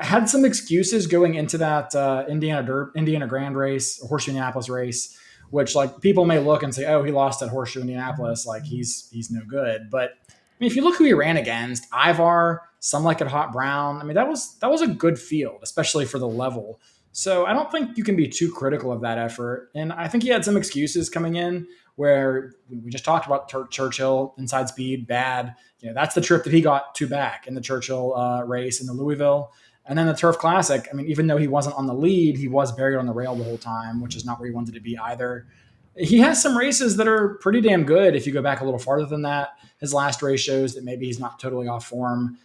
had some excuses going into that Indiana Grand race, Horseshoe Indianapolis race, which people may look and say, oh, he lost at Horseshoe Indianapolis, he's no good. But I mean, if you look who he ran against, Ivar, Some Like It Hot Brown, I mean, that was a good field, especially for the level. So I don't think you can be too critical of that effort. And I think he had some excuses coming in where we just talked about Churchill, inside speed, bad. That's the trip that he got 2 back in the Churchill race in the Louisville. And then the Turf Classic, I mean, even though he wasn't on the lead, he was buried on the rail the whole time, which is not where he wanted to be either. He has some races that are pretty damn good. If you go back a little farther than that, his last race shows that maybe he's not totally off form.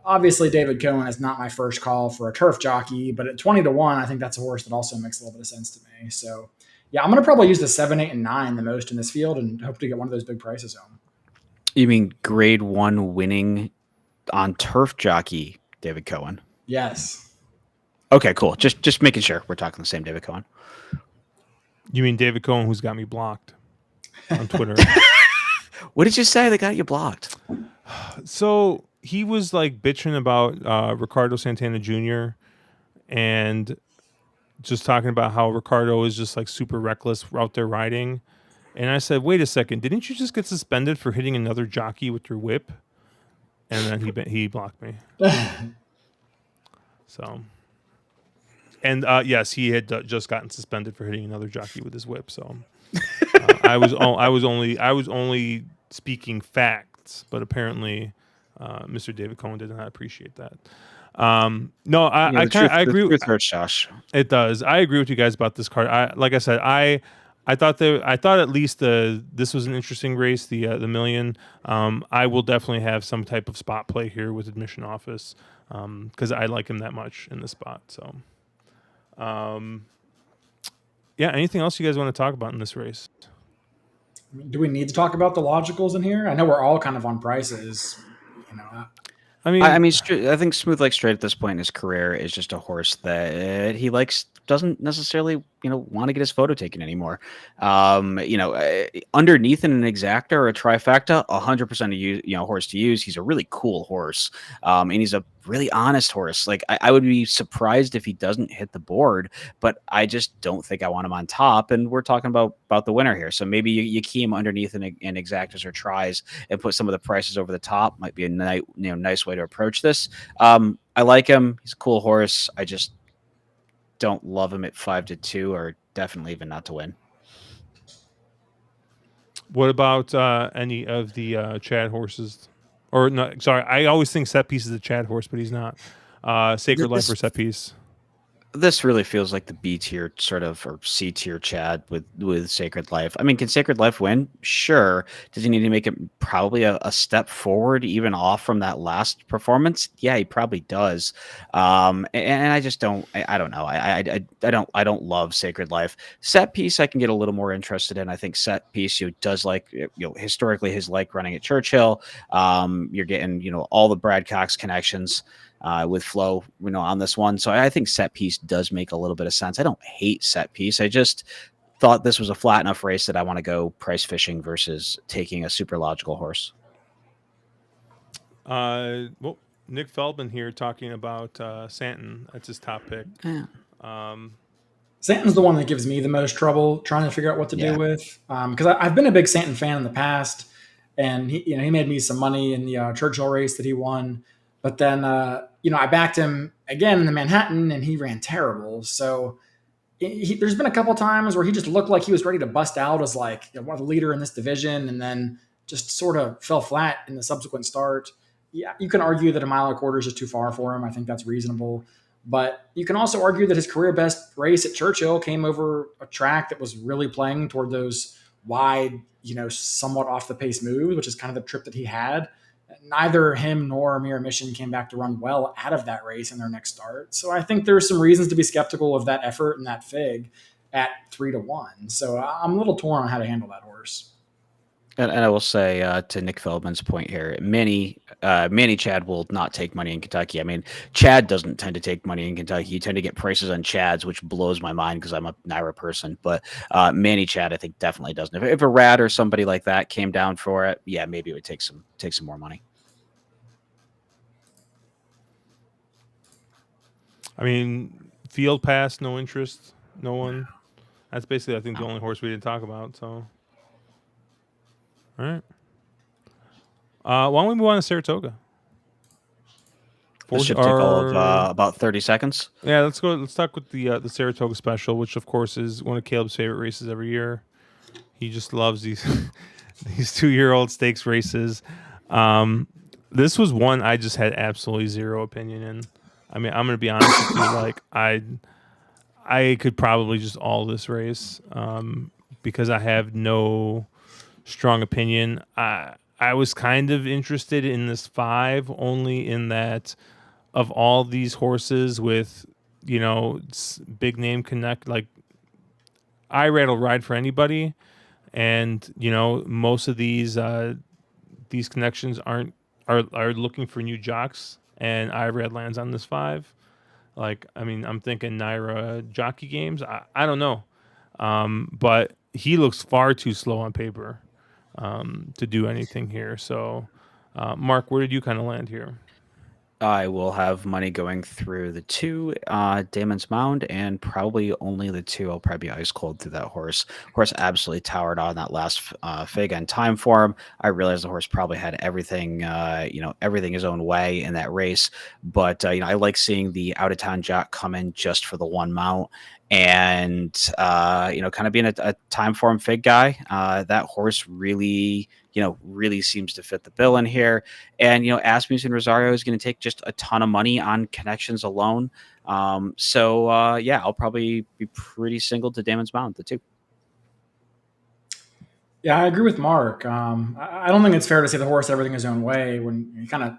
Obviously, David Cohen is not my first call for a turf jockey, but at 20-1, I think that's a horse that also makes a little bit of sense to me. So, yeah, I'm going to probably use the 7, 8, and 9 the most in this field and hope to get one of those big prices home. You mean grade 1 winning on turf jockey, David Cohen? Yes. Okay, cool. Just making sure we're talking the same David Cohen. You mean David Cohen, who's got me blocked on Twitter? What did you say that got you blocked? So he was bitching about Ricardo Santana Jr. and just talking about how Ricardo is just super reckless out there riding. And I said, wait a second, didn't you just get suspended for hitting another jockey with your whip? And then he blocked me. So, and yes, he had just gotten suspended for hitting another jockey with his whip. So I was only speaking facts, but apparently Mr. David Cohen did not appreciate that. No, I agree. Truth hurts, Josh. It does. I agree with you guys about this card. I thought at least this was an interesting race, the Million. I will definitely have some type of spot play here with Admission Office because I like him that much in this spot. So, yeah. Anything else you guys want to talk about in this race? Do we need to talk about the logicals in here? I know we're all kind of on prices. I mean, I think Smooth Like Straight at this point in his career is just a horse that he doesn't necessarily, want to get his photo taken anymore. Underneath in an exacta or a trifecta, 100% horse to use. He's a really cool horse, and he's a really honest horse. I would be surprised if he doesn't hit the board, but I just don't think I want him on top. And we're talking about the winner here, so maybe you key him underneath in exactas or tries and put some of the prices over the top. Might be a nice way to approach this. I like him. He's a cool horse. I just don't love him at 5-2, or definitely even not to win. What about any of the Chad horses? Or no, sorry, I always think Set Piece is a Chad horse, but he's not. Sacred Life or Set Piece? This really feels like the B tier sort of or C tier Chad with Sacred Life. I mean, can Sacred Life win? Sure. Does he need to make it probably a step forward, even off from that last performance? Yeah, he probably does. And I just don't. I don't know. I don't love Sacred Life. Set piece, I can get a little more interested in. I think set piece, does like historically his like running at Churchill. You're getting all the Brad Cox connections with Flo, on this one. So I think set piece does make a little bit of sense. I don't hate set piece. I just thought this was a flat enough race that I want to go price fishing versus taking a super logical horse. Well, Nick Feldman here talking about Santon. That's his top pick. Yeah. Santon's the one that gives me the most trouble trying to figure out what to do with, because I've been a big Santon fan in the past, and he made me some money in the Churchill race that he won. But then I backed him again in the Manhattan, and he ran terrible. So there's been a couple times where he just looked like he was ready to bust out as like one of the leader in this division, and then just sort of fell flat in the subsequent start. Yeah, you can argue that a mile and a quarter is just too far for him. I think that's reasonable. But you can also argue that his career best race at Churchill came over a track that was really playing toward those wide, somewhat off the pace moves, which is kind of the trip that he had. Neither him nor Amir Mission came back to run well out of that race in their next start. So I think there's some reasons to be skeptical of that effort and that fig at 3-1. So I'm a little torn on how to handle that horse. And I will say to Nick Feldman's point here, many Chad will not take money in Kentucky. I mean, Chad doesn't tend to take money in Kentucky. You tend to get prices on Chads, which blows my mind because I'm a Naira person. But Manny Chad, I think, definitely doesn't. If a Rad or somebody like that came down for it, yeah, maybe it would take some more money. I mean, Field Pass, no interest, no one. That's basically, I think, the only horse we didn't talk about. So, all right. Why don't we move on to Saratoga? This should take all of about 30 seconds. Yeah, let's go. Let's talk with the Saratoga Special, which of course is one of Caleb's favorite races every year. He just loves these these 2-year-old stakes races. This was one I just had absolutely zero opinion in. I mean, I'm gonna be honest with you. Like I could probably just all this race because I have no strong opinion. I was kind of interested in this 5 only in that of all these horses with big name connect, like IRAD will ride for anybody, and most of these connections are looking for new jocks, and IRAD lands on this 5. Like, I mean, I'm thinking Naira jockey games. I don't know, but he looks far too slow on paper to do anything here. So, Mark, where did you kind of land here? I will have money going through the 2, Damon's Mound, and probably only the 2. I'll probably be ice cold through that horse. Horse absolutely towered on that last fig on time for him. I realized the horse probably had everything, everything his own way in that race. But I like seeing the out of town jock come in just for the 1 mount. And kind of being a time form fig guy, that horse really seems to fit the bill in here. And Asmussen Rosario is going to take just a ton of money on connections alone. I'll probably be pretty single to Damon's Mound, the 2. Yeah, I agree with Mark. I don't think it's fair to say the horse had everything his own way when he kind of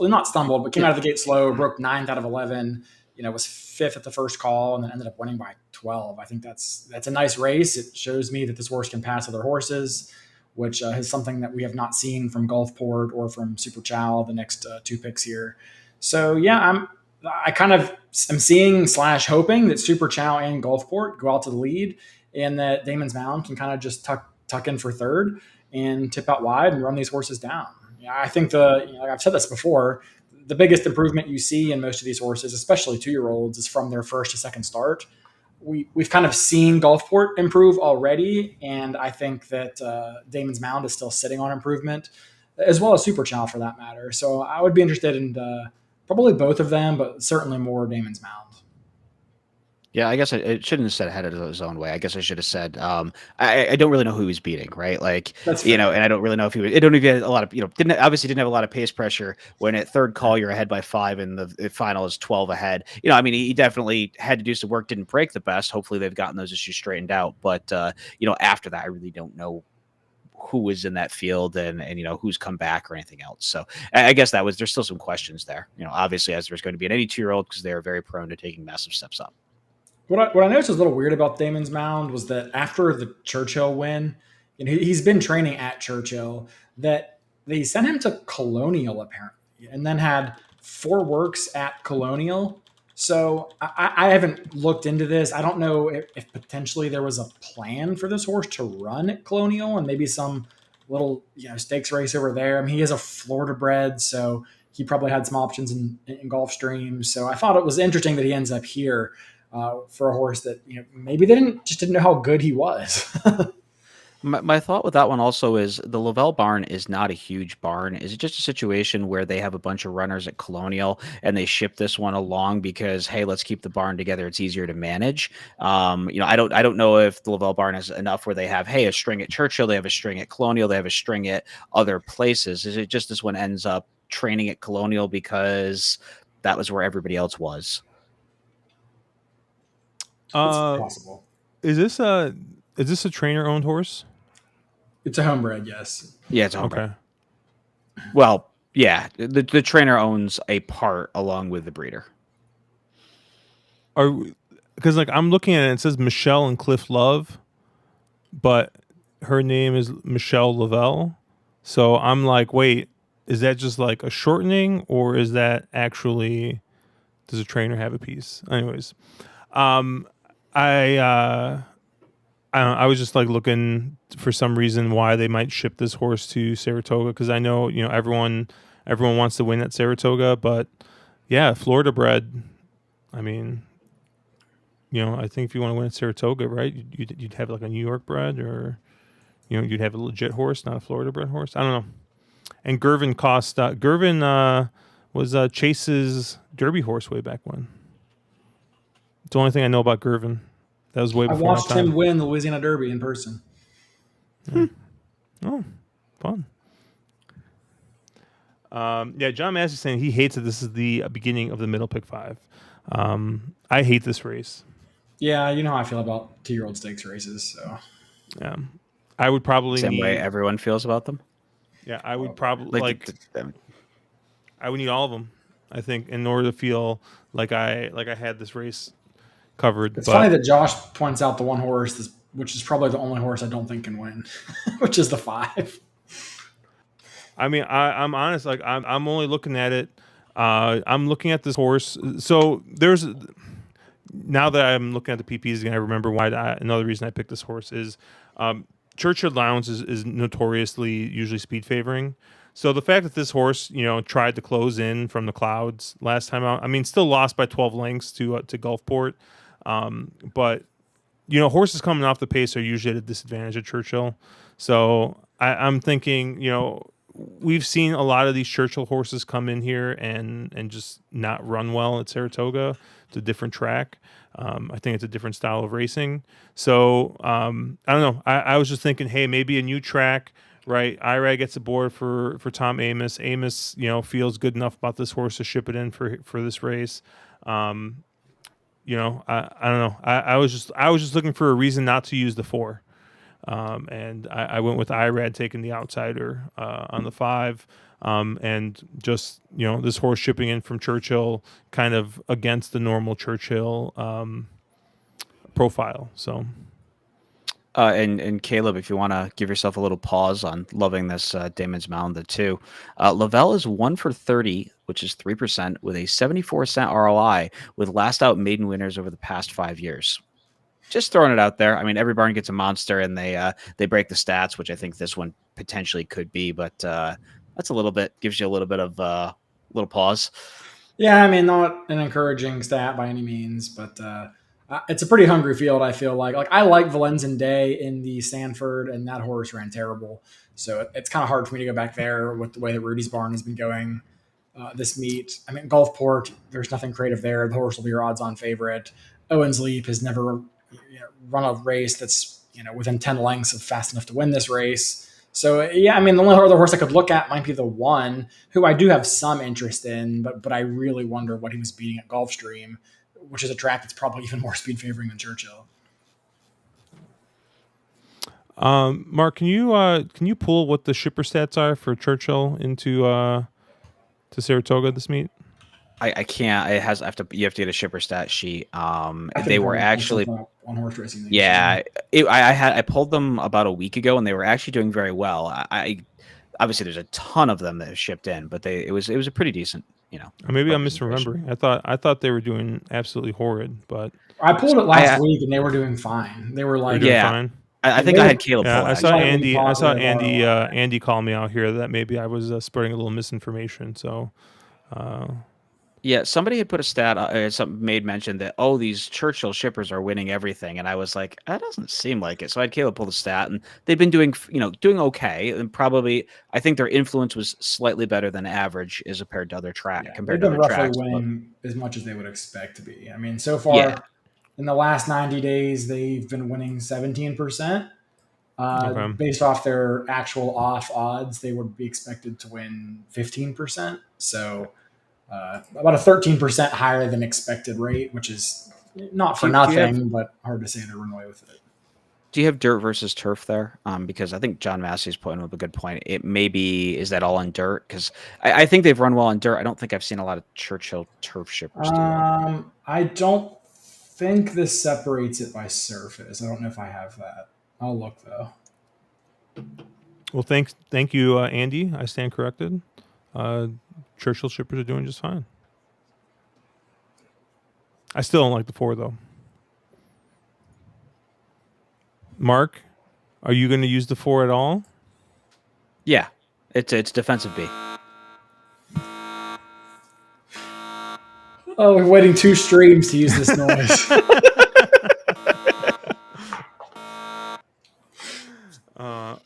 not stumbled, but came out of the gate slow, broke 9th out of 11. Was 5th at the first call, and then ended up winning by 12. I think that's a nice race. It shows me that this horse can pass other horses, which is something that we have not seen from Gulfport or from Super Chow, the next 2 picks here. So yeah, I kind of am seeing / hoping that Super Chow and Gulfport go out to the lead, and that Damon's Mound can kind of just tuck in for 3rd and tip out wide and run these horses down. I think I've said this before, the biggest improvement you see in most of these horses, especially 2-year-olds, is from their 1st to 2nd start. We've kind of seen Gulfport improve already, and I think that Damon's Mound is still sitting on improvement, as well as Super Chow for that matter. So I would be interested in probably both of them, but certainly more Damon's Mound. Yeah, I guess I shouldn't have said head of his own way. I guess I should have said, I don't really know who he was beating, right? Like, That's fair. and I don't really know if he was. I don't even have a lot of, didn't have a lot of pace pressure when at third call you're ahead by 5 and the final is 12 ahead. I mean, he definitely had to do some work. Didn't break the best. Hopefully, they've gotten those issues straightened out. But after that, I really don't know who was in that field and who's come back or anything else. So I guess there's still some questions there. Obviously, as there's going to be an 82-year-old because they're very prone to taking massive steps up. What I noticed was a little weird about Damon's Mound was that after the Churchill win, he's been training at Churchill, that they sent him to Colonial apparently, and then had 4 works at Colonial. So I haven't looked into this. I don't know if potentially there was a plan for this horse to run at Colonial and maybe some little stakes race over there. I mean, he is a Florida bred, so he probably had some options in Gulfstream. So I thought it was interesting that he ends up here for a horse that maybe they didn't know how good he was. My thought with that one also is the Lavelle barn is not a huge barn. Is it just a situation where they have a bunch of runners at Colonial and they ship this one along because, hey, let's keep the barn together. It's easier to manage. I don't know if the Lavelle barn is enough where they have, hey, a string at Churchill, they have a string at Colonial, they have a string at other places. Is it just this one ends up training at Colonial because that was where everybody else was? It's possible. Is this a trainer owned horse? It's a homebred, yes. Yeah, it's a homebred. Okay. Well, yeah, the trainer owns a part along with the breeder. Because I'm looking at it, it says Michelle and Cliff Love, but her name is Michelle Lavelle. So I'm like, wait, is that just like a shortening, or is that actually, does a trainer have a piece? Anyways, I was just like looking for some reason why they might ship this horse to Saratoga, because I know everyone wants to win at Saratoga, but yeah, Florida bred. I mean, I think if you want to win at Saratoga, right, you'd have like a New York bred, or you'd have a legit horse, not a Florida bred horse. I don't know. And Gervin was Chase's Derby horse way back when. It's the only thing I know about Gervin. That was way I before watched my time. him win the Louisiana Derby in person. Yeah. Oh, fun. John Massey saying he hates that this is the beginning of the middle pick 5. I hate this race. Yeah, you know how I feel about 2-year-old stakes races. So Yeah, I would probably Same way everyone feels about them. Yeah, I would probably I would need all of them, I think, in order to feel like I had this race covered. It's funny that Josh points out the one horse, which is probably the only horse I don't think can win, which is the 5. I mean, I'm honest. Like I'm only looking at it. I'm looking at this horse. So now that I'm looking at the PPs again, I remember why. Another reason I picked this horse is Churchill Lowndes is notoriously usually speed favoring. So the fact that this horse, tried to close in from the clouds last time out, I mean, still lost by 12 lengths to Gulfport, but horses coming off the pace are usually at a disadvantage at Churchill. So I'm thinking, we've seen a lot of these Churchill horses come in here and just not run well at Saratoga. It's a different track. I think it's a different style of racing. So I don't know. I was just thinking, hey, maybe a new track. Right, IRAG gets aboard for Tom Amos. Amos, feels good enough about this horse to ship it in for this race. I don't know. I was just looking for a reason not to use the 4, and I went with IRAD taking the outsider on the 5, and just this horse shipping in from Churchill, kind of against the normal Churchill profile. So. And Caleb, if you want to give yourself a little pause on loving this Damon's Mound, the 2, Lavelle is 1 for 30, which is 3%, with a 74-cent ROI, with last out maiden winners over the past 5 years. Just throwing it out there. I mean, every barn gets a monster, and they break the stats, which I think this one potentially could be. But that's gives you a little bit of little pause. Yeah, I mean, not an encouraging stat by any means, but. It's a pretty hungry field, I feel like. I like Valenzen Day in the Sanford, and that horse ran terrible. So it's kind of hard for me to go back there with the way that Rudy's barn has been going this meet. I mean, Gulfport, there's nothing creative there. The horse will be your odds-on favorite. Owens Leap has never run a race that's within 10 lengths of fast enough to win this race. So yeah, I mean, the only other horse I could look at might be the One, who I do have some interest in, but I really wonder what he was beating at Gulfstream, which is a track that's probably even more speed favoring than Churchill. Mark, can you pull what the shipper stats are for Churchill into to Saratoga this meet? I can't. I have to get a shipper stat sheet. They were probably actually on horse racing. Yeah, I pulled them about a week ago, and they were actually doing very well. I obviously there's a ton of them that have shipped in, but it was a pretty decent, Or maybe I'm representation. misremembering. I thought they were doing absolutely horrid, but I pulled it last week, and they were doing fine. They were they're like, doing Yeah. fine. I think I had Caleb pull Yeah, it. I saw Slightly Andy. I saw positive Andy. ROI. Andy call me out here that maybe I was spreading a little misinformation. So, Yeah, somebody had put a stat, some made mention that, these Churchill shippers are winning everything, and I was like, that doesn't seem like it. So I had Caleb pull the stat, and they've been doing okay, and probably I think their influence was slightly better than average as compared to other They've been roughly winning as much as they would expect to be. I mean, so far in the last 90 days, they've been winning 17%. okay. Based off their actual off odds, they would be expected to win 15%. So about a 13% higher than expected rate, which is not for nothing, but hard to say they run away with it. Do you have dirt versus turf there? Because I think John Massey's pointing up a good point. It maybe is that all on dirt? Because I think they've run well on dirt. I don't think I've seen a lot of Churchill turf shippers do that. I don't think this separates it by surface. I don't know if I have that. I'll look though. Well, thank you, Andy. I stand corrected. Churchill shippers are doing just fine. I still don't like the 4 though. Mark, are you going to use the 4 at all? Yeah, it's defensive B. Oh, we're waiting 2 streams to use this noise.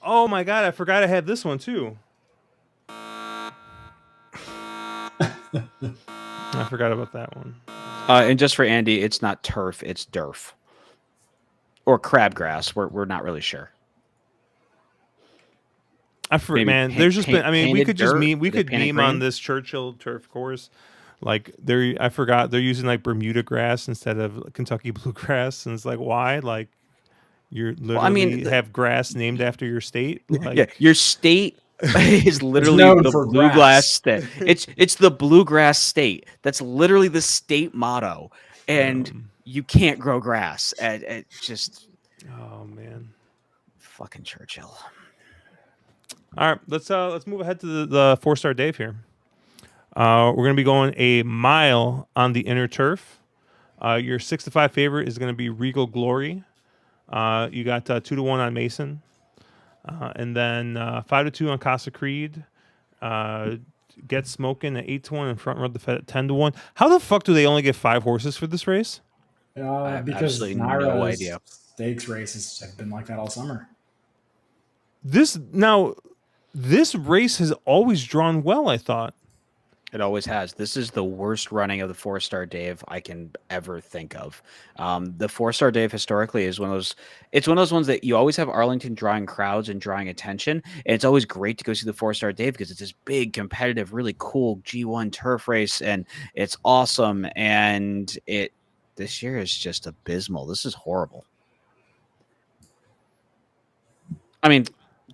Oh my God, I forgot I had this one too. I forgot about that one. And just for Andy, it's not turf, it's derf. Or crabgrass. We're not really sure. Man, there's just been. I mean, we could just meme. We could meme on green? this Churchill turf course. Like I forgot they're using like Bermuda grass instead of Kentucky bluegrass, and it's like why? Like you're literally have grass named after your state. Like, yeah, your state is literally known the for bluegrass grass. state. It's the bluegrass state. That's literally the state motto, and you can't grow grass. At just oh man, fucking Churchill. All right, let's move ahead to the 4-star Dave here. We're going to be going a mile on the inner turf. Your 6-5 favorite is going to be Regal Glory. You got 2-1 on Mason, and then 5-2 on Casa Creed. Get Smoking at 8-1 and Front Row the Fed at 10-1. How the fuck do they only get 5 horses for this race? Because absolutely Naira's no idea. stakes races have been like that all summer. This race has always drawn well, I thought. It always has. This is the worst running of the 4-star Dave I can ever think of. The 4-star Dave historically is one of those ones that you always have Arlington drawing crowds and drawing attention. And it's always great to go see the 4-star Dave because it's this big, competitive, really cool G1 turf race, and it's awesome. And this year is just abysmal. This is horrible. I mean,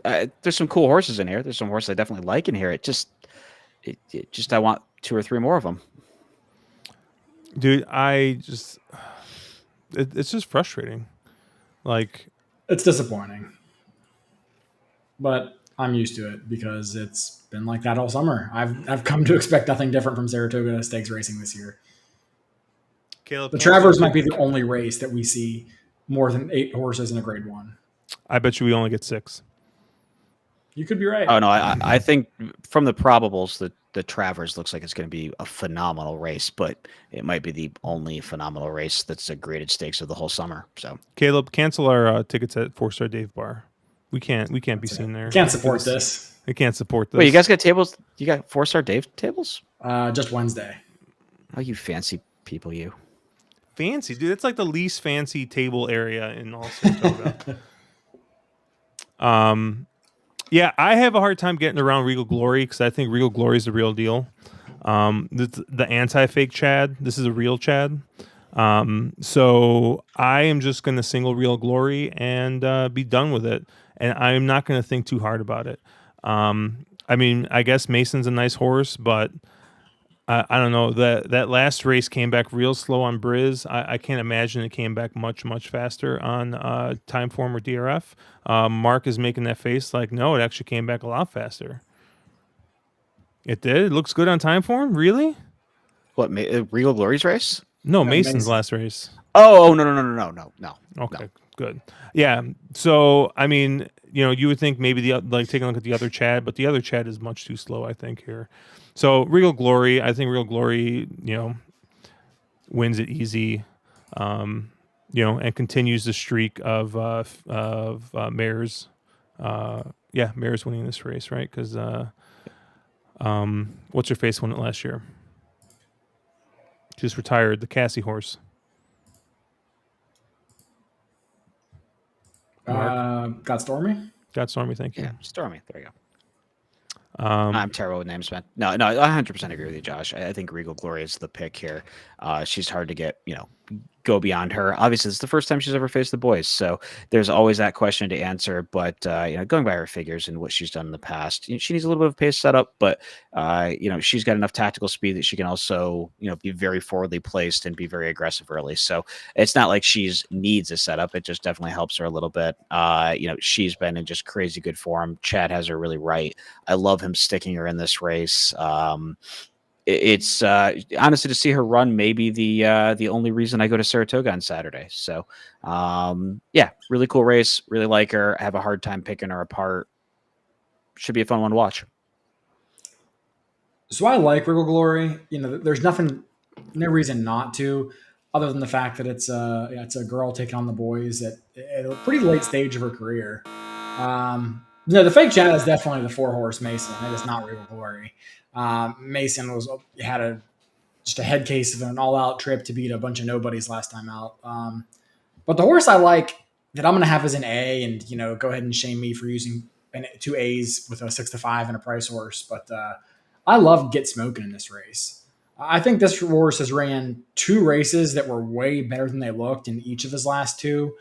there's some cool horses in here. There's some horses I definitely like in here. It just I want 2 or 3 more of them. Dude, it's just frustrating. Like, it's disappointing, but I'm used to it because it's been like that all summer. I've come to expect nothing different from Saratoga stakes racing this year. Caleb, the Travers might be the only race that we see more than 8 horses in a grade 1. I bet you we only get 6. You could be right. Oh no, I think from the probables that the Travers looks like it's going to be a phenomenal race, but it might be the only phenomenal race that's a graded stakes of the whole summer. So Caleb, cancel our tickets at 4-star Dave Bar. We can't be seen there. Can't support this. We can't support this. Wait, you guys got tables? You got 4-star Dave tables? Just Wednesday. Oh, you fancy people, you. fancy, dude. It's like the least fancy table area in all Saratoga. Yeah, I have a hard time getting around Regal Glory because I think Regal Glory is the real deal. The anti-fake Chad. This is a real Chad. So I am just going to single Real Glory and be done with it. And I'm not going to think too hard about it. I mean, I guess Mason's a nice horse, but I don't know. That last race came back real slow on Briz. I can't imagine it came back much faster on Timeform or DRF. Mark is making that face like, no, it actually came back a lot faster. It did. It looks good on Timeform. Really? What, Regal Glory's race? No, No, Mason's Mason. last race. Oh, no. Okay, good. Yeah. So I mean, you would think maybe taking a look at the other Chad, but the other Chad is much too slow, I think, here. So Regal Glory, I think Regal Glory, wins it easy, and continues the streak of mares. Mares winning this race, right? Because what's her face won it last year? Just retired, the Cassie horse. Got Stormy. Got Stormy, thank you. Yeah, Stormy. There you go. I'm terrible with names, man. No, I 100% agree with you, Josh. I think Regal Glory is the pick here. She's hard to get, go beyond her. Obviously, it's the first time she's ever faced the boys, so there's always that question to answer. But going by her figures and what she's done in the past, she needs a little bit of pace setup, but she's got enough tactical speed that she can also be very forwardly placed and be very aggressive early. So it's not like she's needs a setup. It just definitely helps her a little bit. She's been in just crazy good form. Chad has her really right. I love him sticking her in this race. It's honestly, to see her run maybe the only reason I go to Saratoga on Saturday. So really cool race. Really like her. I have a hard time picking her apart. Should be a fun one to watch. So I like Regal Glory. There's no reason not to, other than the fact that it's a girl taking on the boys at a pretty late stage of her career. The fake Chad is definitely the 4-horse Mason. It is not Regal Glory. Mason had just a head case of an all-out trip to beat a bunch of nobodies last time out. But the horse I like that I'm going to have as an A, and go ahead and shame me for using 2 A's with a 6-5 and a price horse. But I love Get Smoking in this race. I think this horse has ran 2 races that were way better than they looked in each of his last 2.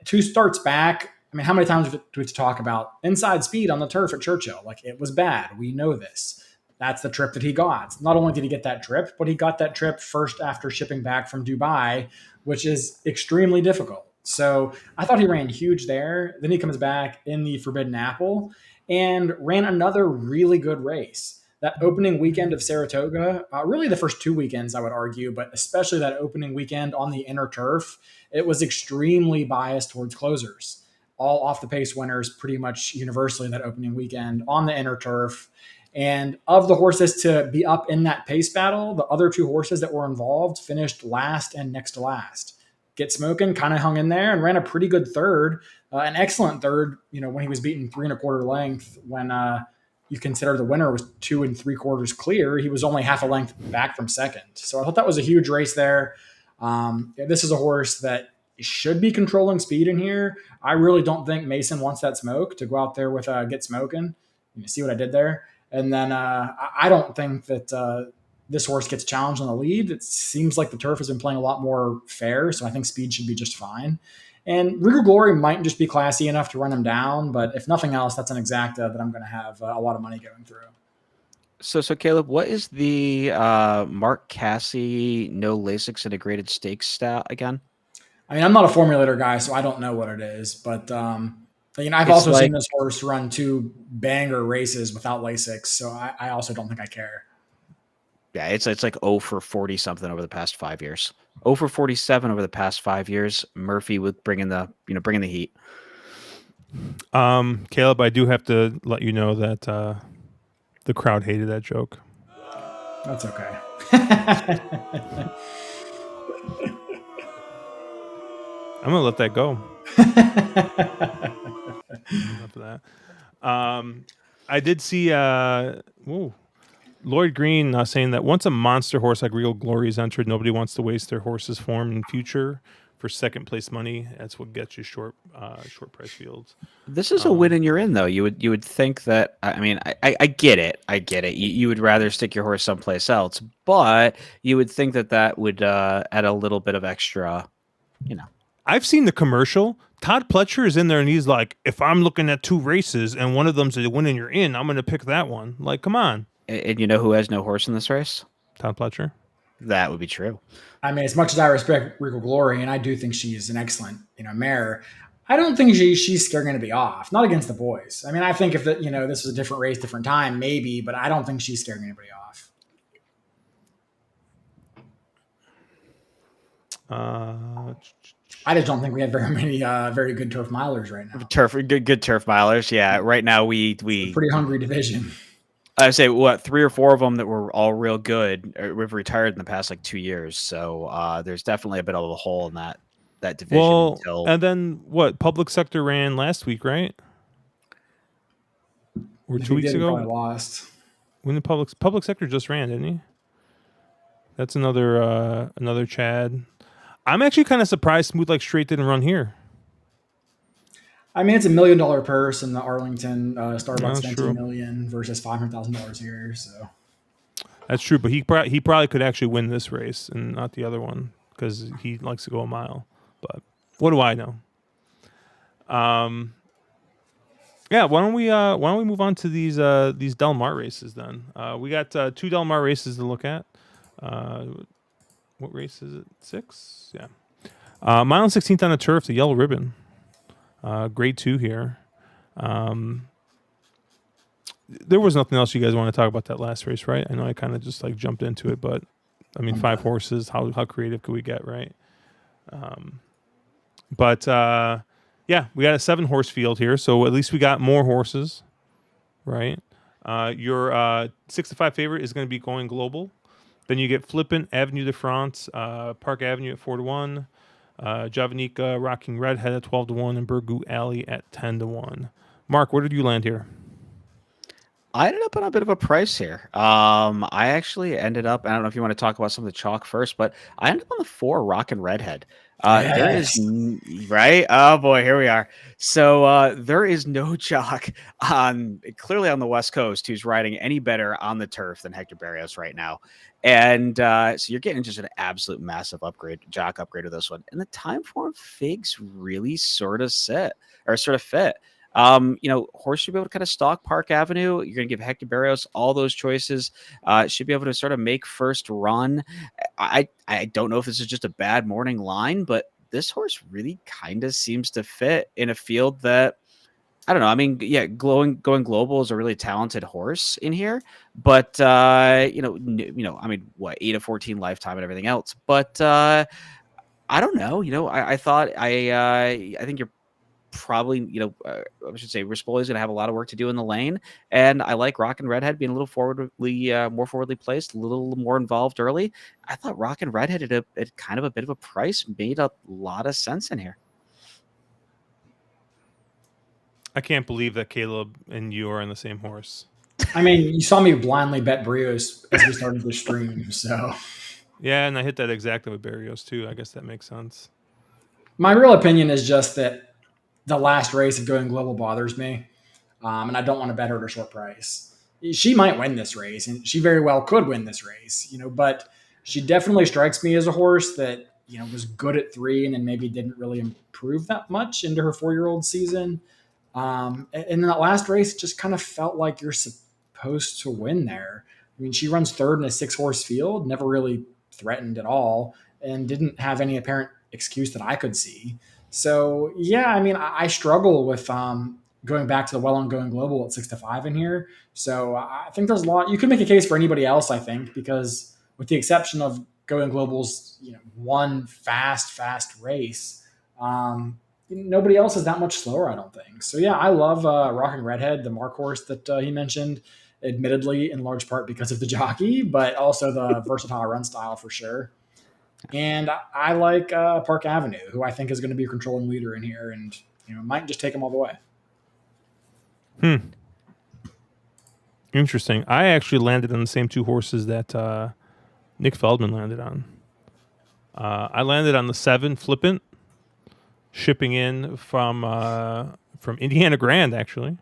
2 starts back. I mean, how many times do we have to talk about inside speed on the turf at Churchill? Like, it was bad. We know this. That's the trip that he got. Not only did he get that trip, but he got that trip first after shipping back from Dubai, which is extremely difficult. So I thought he ran huge there. Then he comes back in the Forbidden Apple and ran another really good race. That opening weekend of Saratoga, really the first 2 weekends, I would argue, but especially that opening weekend on the inner turf, it was extremely biased towards closers. All off the pace winners pretty much universally that opening weekend on the inner turf. And of the horses to be up in that pace battle, the other 2 horses that were involved finished last and next to last. Get Smoking kind of hung in there and ran a pretty good third, an excellent third, when he was beaten 3 1/4 length. When you consider the winner was 2 3/4 clear, he was only half a length back from second. So I thought that was a huge race there. This is a horse that should be controlling speed in here. I really don't think Mason wants that smoke to go out there with Get Smoking. You see what I did there? And then I don't think that this horse gets challenged on the lead. It seems like the turf has been playing a lot more fair, so I think speed should be just fine. And Regal Glory might just be classy enough to run him down, but if nothing else, that's an exacta that I'm going to have a lot of money going through. So Caleb, what is the Mark Cassie no Lasix integrated stakes stat again? I mean, I'm not a formulator guy, so I don't know what it is, but I've also seen this horse run 2 banger races without Lasix, so I also don't think I care. Yeah, it's like 0 for 40 something over the past 5 years. 0 for 47 over the past 5 years. Murphy with bringing the heat. Caleb, I do have to let you know that the crowd hated that joke. That's okay. I'm gonna let that go. Enough of that. I did see Lloyd Green saying that once a monster horse like Regal Glory is entered, nobody wants to waste their horse's form in future for second place money. That's what gets you short price fields. This is a win and you're in, though. You would think that. I mean, I get it. I get it. You would rather stick your horse someplace else, but you would think that would add a little bit of extra. I've seen the commercial. Todd Pletcher is in there and he's like, if I'm looking at 2 races and one of them's a win and you're in, I'm going to pick that one. Like, come on. And you know who has no horse in this race? Todd Pletcher. That would be true. I mean, as much as I respect Regal Glory, and I do think she's an excellent, mare, I don't think she's scared going to be off. Not against the boys. I mean, I think if this was a different race, different time, maybe, but I don't think she's scaring anybody off. I just don't think we have very many very good turf milers right now. Good turf milers. Yeah, right now we pretty hungry division. I say 3 or 4 of them that were all real good. We've retired in the past 2 years, so there's definitely a bit of a hole in that division. Well, and then what? Public Sector ran last week, right? Or 2 weeks ago? Lost. When the Public Sector just ran, didn't he? That's another Chad. I'm actually kind of surprised Smooth Like Straight didn't run here. I mean, it's $1 million purse in the Arlington Starbucks true. Million versus $500,000 here. So that's true, but he probably could actually win this race and not the other one because he likes to go a mile. But what do I know? Yeah, why don't we move on to these Del Mar races then? We got 2 Del Mar races to look at. What race is it? 6? Yeah. Mile and 16th on the turf, the yellow ribbon. Grade 2 here. There was nothing else you guys want to talk about that last race, right? I know I kind of just jumped into it, but I mean, 5 horses. How creative could we get, right? Yeah, we got a 7 horse field here, so at least we got more horses, right? Your 6 to 5 favorite is going to be Going Global. Then you get Flippant, Avenue de France, Park Avenue at 4-1, Javanica, Rocking Redhead at 12-1, and Burgoo Alley at 10-1. Mark, where did you land here? I ended up on a bit of a price here. I actually ended up, I don't know if you want to talk about some of the chalk first, but I ended up on the 4 Rockin' Redhead. Yes. There is, right? Oh boy, here we are. So there is no chalk clearly on the West Coast who's riding any better on the turf than Hector Barrios right now. And so you're getting just an absolute massive jock upgrade with this one. And the time form figs really sort of fit. Horse should be able to kind of stalk Park Avenue. You're going to give Hector Barrios all those choices. Should be able to sort of make first run. I don't know if this is just a bad morning line, but this horse really kind of seems to fit in a field that, I don't know. I mean, yeah, Going Global is a really talented horse in here, but I mean, what, 8 of 14 lifetime and everything else. But I don't know. I thought I think you're probably, I should say Rispoli is going to have a lot of work to do in the lane, and I like Rockin' Redhead being a little more forwardly placed, a little more involved early. I thought Rockin' Redhead at kind of a bit of a price made a lot of sense in here. I can't believe that Caleb and you are on the same horse. I mean, you saw me blindly bet Barrios as we started the stream, so. Yeah, and I hit that exactly with Barrios too. I guess that makes sense. My real opinion is just that the last race of Going Global bothers me, and I don't want to bet her at a short price. She might win this race, and she very well could win this race, but she definitely strikes me as a horse that, was good at 3 and then maybe didn't really improve that much into her 4-year-old season. And in that last race, it just kind of felt like you're supposed to win there. I mean, she runs 3rd in a 6-horse field, never really threatened at all, and didn't have any apparent excuse that I could see. So, yeah, I mean, I struggle with going back to the well on Going Global at 6 to 5 in here. So I think there's a lot. You could make a case for anybody else, I think, because with the exception of Going Global's one fast race, nobody else is that much slower, I don't think. So, yeah, I love Rockin' Redhead, the Mark horse that he mentioned, admittedly in large part because of the jockey, but also the versatile run style for sure. And I like Park Avenue, who I think is going to be a controlling leader in here and might just take him all the way. Interesting. I actually landed on the same two horses that Nick Feldman landed on. I landed on the 7 Flippant, shipping in from Indiana Grand actually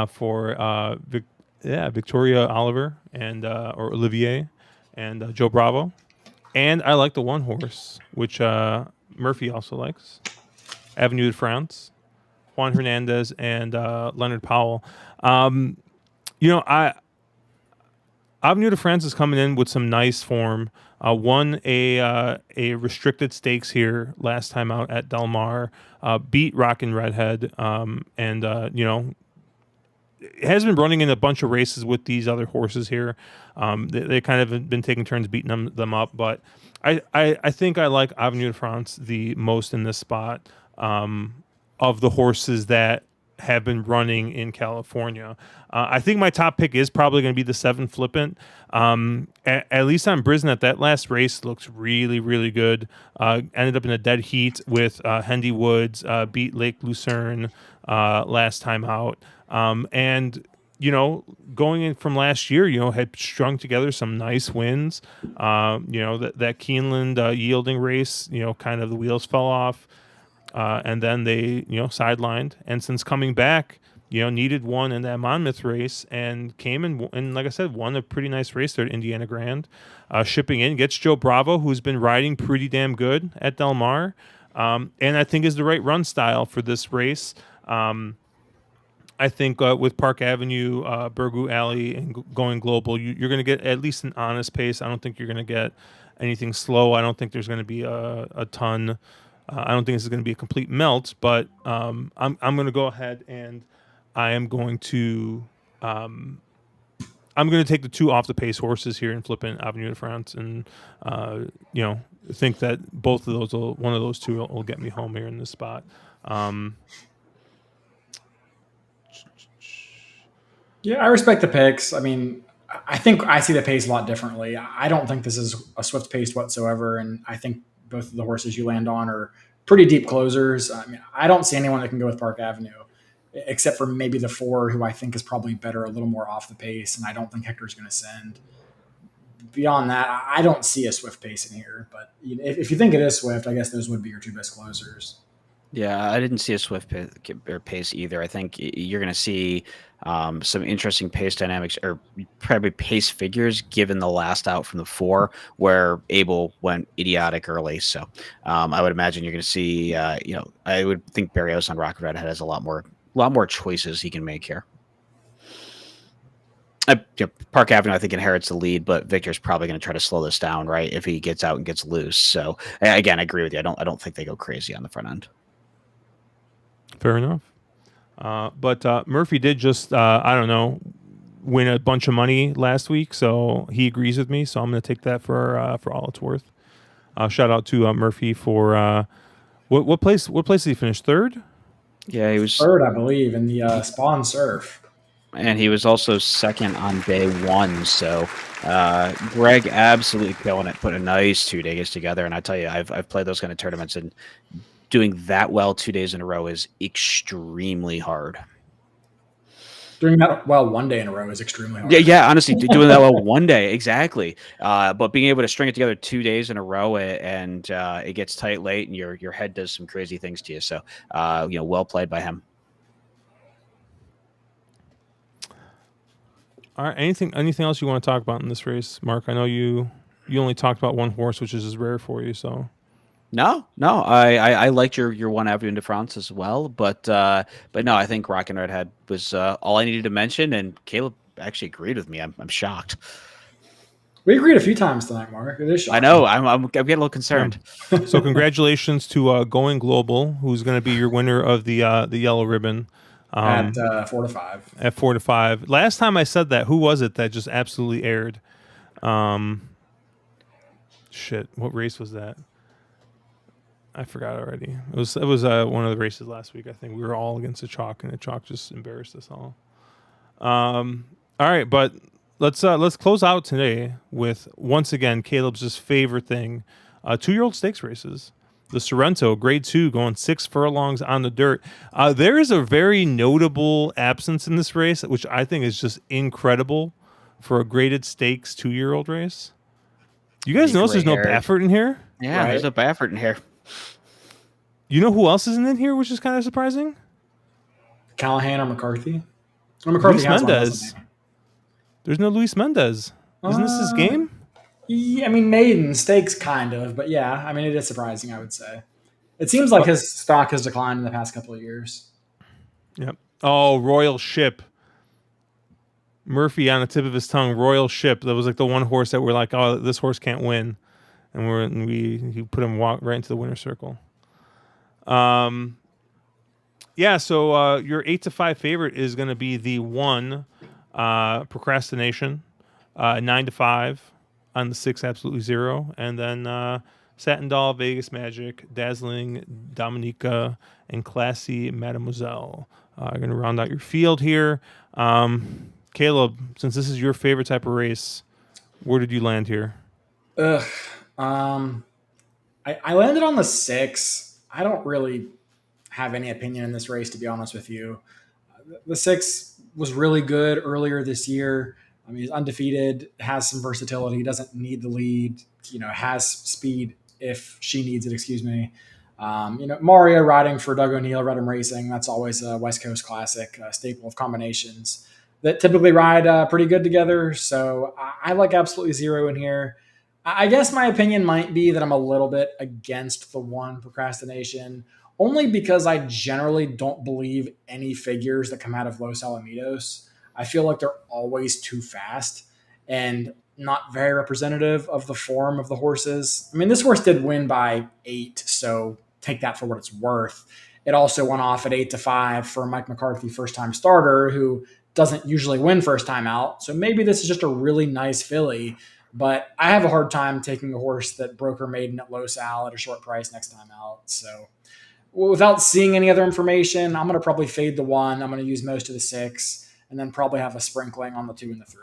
for Victoria Oliver and or Olivier and Joe Bravo, and I like the 1 horse which Murphy also likes, Avenue de France, Juan Hernandez and Leonard Powell. Avenue de France is coming in with some nice form. Won a restricted stakes here last time out at Del Mar. Beat Rockin' Redhead, and has been running in a bunch of races with these other horses here. They kind of have been taking turns beating them up, but I think I like Avenue de France the most in this spot of the horses that have been running in California. I think my top pick is probably going to be the 7 Flippant. At least on Brisnet, that last race looks really, really good. Ended up in a dead heat with Hendy Woods, beat Lake Lucerne last time out. And, going in from last year, had strung together some nice wins. That Keeneland yielding race, kind of the wheels fell off. And then they, sidelined. And since coming back, needed one in that Monmouth race and came and like I said, won a pretty nice race there at Indiana Grand. Shipping in, gets Joe Bravo, who's been riding pretty damn good at Del Mar. And I think is the right run style for this race. I think with Park Avenue, Burgoo Alley, and going global, you're going to get at least an honest pace. I don't think you're going to get anything slow. I don't think there's going to be a ton. I don't think this is going to be a complete melt, but I'm going to go ahead and I am going to take the 2 off the pace horses here in Flippant Avenue de France, and think that both of those one of those 2 will get me home here in this spot. Yeah, I respect the picks. I mean, I think I see the pace a lot differently. I don't think this is a swift pace whatsoever, and I think both of the horses you land on are pretty deep closers. I mean, I don't see anyone that can go with Park Avenue, except for maybe the 4, who I think is probably better, a little more off the pace, and I don't think Hector's going to send. Beyond that, I don't see a swift pace in here. But if you think it is swift, I guess those would be your 2 best closers. Yeah, I didn't see a swift pace either. I think you're going to see some interesting pace dynamics, or probably pace figures, given the last out from the 4, where Abel went idiotic early. So I would imagine you're going to see, I would think Barrios on Rocket Redhead has a lot more choices he can make here. Park Avenue, I think, inherits the lead, but Victor's probably going to try to slow this down, right, if he gets out and gets loose. So again, I agree with you. I don't think they go crazy on the front end. Fair enough. But Murphy did just, win a bunch of money last week, so he agrees with me. So I'm going to take that for all it's worth. Shout out to Murphy for what place? What place did he finish? 3rd? Yeah, he was 3rd, I believe, in the Spawn Surf. And he was also 2nd on day 1. So Greg absolutely killing it, put a nice 2 days together. And I tell you, I've played those kind of tournaments, and doing that well 2 days in a row is extremely hard. Doing that well 1 day in a row is extremely hard. Yeah, honestly, doing that well 1 day, exactly. But being able to string it together 2 days in a row, and it gets tight late, and your head does some crazy things to you. So, well played by him. All right. Anything else you want to talk about in this race, Mark? I know you only talked about 1 horse, which is rare for you. So no, I liked your 1 Avenue de France as well, but no, I think Rockin' Redhead was all I needed to mention, and Caleb actually agreed with me. I'm shocked. We agreed a few times tonight, Mark. It is shocking. I know. I'm getting a little concerned. Yeah. So congratulations to Going Global, who's going to be your winner of the yellow ribbon. At 4 to 5. At 4 to 5. Last time I said that, who was it that just absolutely aired? Shit, what race was that? I forgot already. It was one of the races last week. I think we were all against the chalk, and the chalk just embarrassed us all. All right, but let's close out today with, once again, Caleb's just favorite thing, 2-year-old stakes races. the Sorrento, grade 2, going 6 furlongs on the dirt. There is a very notable absence in this race, which I think is just incredible for a graded stakes 2-year-old race. You guys notice there's no Baffert in here? Yeah, Right. there's a Baffert in here. You know who else isn't in here, which is kind of surprising? Callahan or McCarthy? Or McCarthy Luis has one, Mendez. doesn't he? There's no Luis Mendez. Isn't this his game? Yeah, I mean, maiden stakes kind of, but yeah, I mean, it is surprising, I would say. It seems like his stock has declined in the past couple of years. Yep. Oh, Royal Ship. Murphy on the tip of his tongue. Royal Ship. That was like the one horse that we're like, oh, this horse can't win, and he put him right into the winner's circle. Yeah. So your 8-5 favorite is going to be the 1 Procrastination, 9-5 on the 6 Absolutely Zero, and then Satin Doll, Vegas Magic, Dazzling Dominica, and Classy Mademoiselle. Are going to round out your field here. Caleb, since this is your favorite type of race, where did you land here? Ugh. I landed on the 6. I don't really have any opinion in this race, to be honest with you. The 6 was really good earlier this year. I mean, he's undefeated, has some versatility, doesn't need the lead, has speed if she needs it, excuse me. Mario riding for Doug O'Neill, Redham Racing, that's always a West Coast classic, a staple of combinations that typically ride pretty good together. So I like Absolutely Zero in here. I guess my opinion might be that I'm a little bit against the 1 Procrastination, only because I generally don't believe any figures that come out of Los Alamitos. I feel like they're always too fast and not very representative of the form of the horses. I mean, this horse did win by 8, so take that for what it's worth. It also went off at 8-5 for Mike McCarthy, first time starter, who doesn't usually win first time out. So maybe this is just a really nice filly. But I have a hard time taking a horse that broke her maiden at Los Al at a short price next time out. So without seeing any other information, I'm going to probably fade the 1. I'm going to use most of the 6 and then probably have a sprinkling on the 2 and the 3.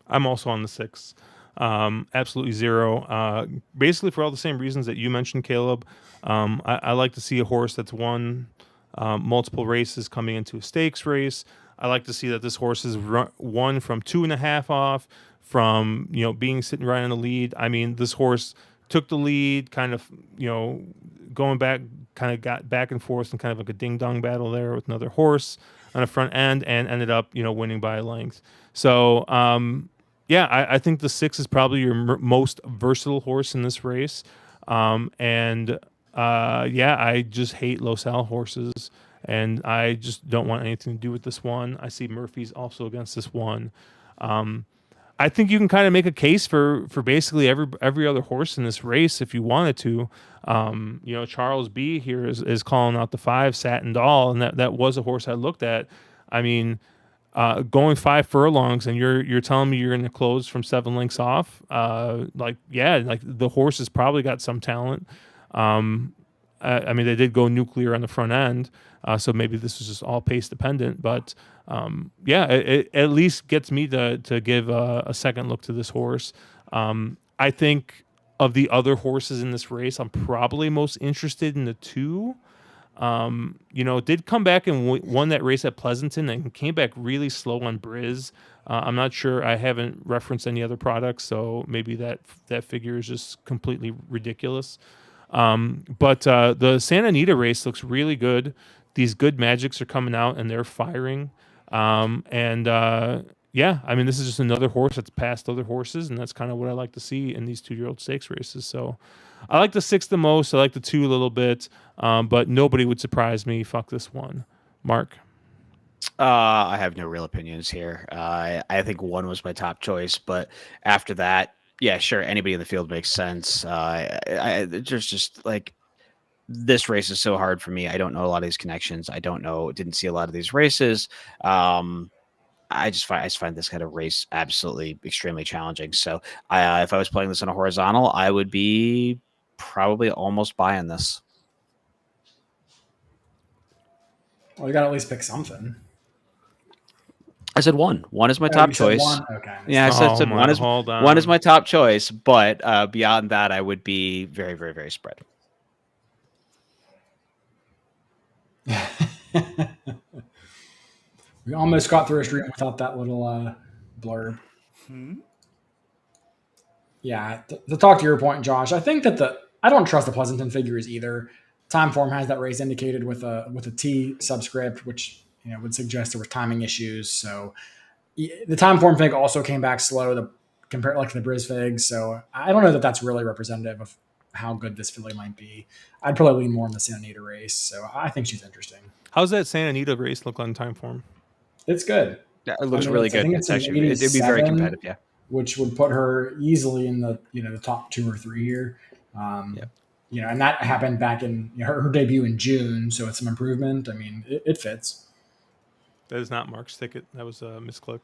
I'm also on the 6. Absolutely Zero. Basically for all the same reasons that you mentioned, Caleb. I like to see a horse that's won multiple races coming into a stakes race. I like to see that this horse is won from 2.5 off, from being sitting right on the lead. I mean, this horse took the lead, kind of going back, kind of got back and forth in kind of like a ding dong battle there with another horse on the front end, and ended up winning by a length. So yeah, I think the 6 is probably your most versatile horse in this race. Yeah, I just hate Los Al horses, and I just don't want anything to do with this one. I see Murphy's also against this one. I think you can kind of make a case for basically every other horse in this race if you wanted to. Charles B here is calling out the 5 Satin Doll, and that was a horse I looked at. I mean, going 5 furlongs, and you're telling me you're going to close from 7 lengths off. Like the horse has probably got some talent. I mean, they did go nuclear on the front end, so maybe this is just all pace dependent. But yeah, it at least gets me to give a second look to this horse. I think of the other horses in this race, I'm probably most interested in the 2. Did come back and won that race at Pleasanton and came back really slow on Briz. I'm not sure. I haven't referenced any other products, so maybe that figure is just completely ridiculous. But the Santa Anita race looks really good. These good magics are coming out and they're firing. Yeah, I mean, this is just another horse that's passed other horses, and that's kind of what I like to see in these 2-year-old stakes races. So I like the 6 the most. I like the 2 a little bit, but nobody would surprise me. Fuck this one. Mark? I have no real opinions here. I think 1 was my top choice, but after that, yeah, sure, anybody in the field makes sense. There's just like, this race is so hard for me. I don't know a lot of these connections. Didn't see a lot of these races. I just find this kind of race absolutely extremely challenging. So if I was playing this on a horizontal, I would be probably almost buying this. Well, you got to at least pick something. I said one. One is my Oh, top you said choice. one? Okay. I missed Yeah, I that. said one is hold on. one is my top choice, but beyond that, I would be very, very, very spread. We almost got through a stream without that little blurb. Yeah, to talk to your point, Josh, I think that I don't trust the Pleasanton figures either. Timeform has that race indicated with a T subscript, which would suggest there were timing issues. So the Timeform fig also came back slow compared like to the Briz figs. So I don't know that that's really representative of how good this filly might be. I'd probably lean more on the Santa Anita race. So I think she's interesting. How's that Santa Anita race look on time form? It's good. Yeah, it looks really I good. think it's Actually, it'd be very 87. competitive. Yeah. Which would put her easily in the the top 2 or 3 here. Yep. And that happened back in her debut in June, so it's some improvement. I mean, it fits. That is not Mark's ticket. That was a misclick.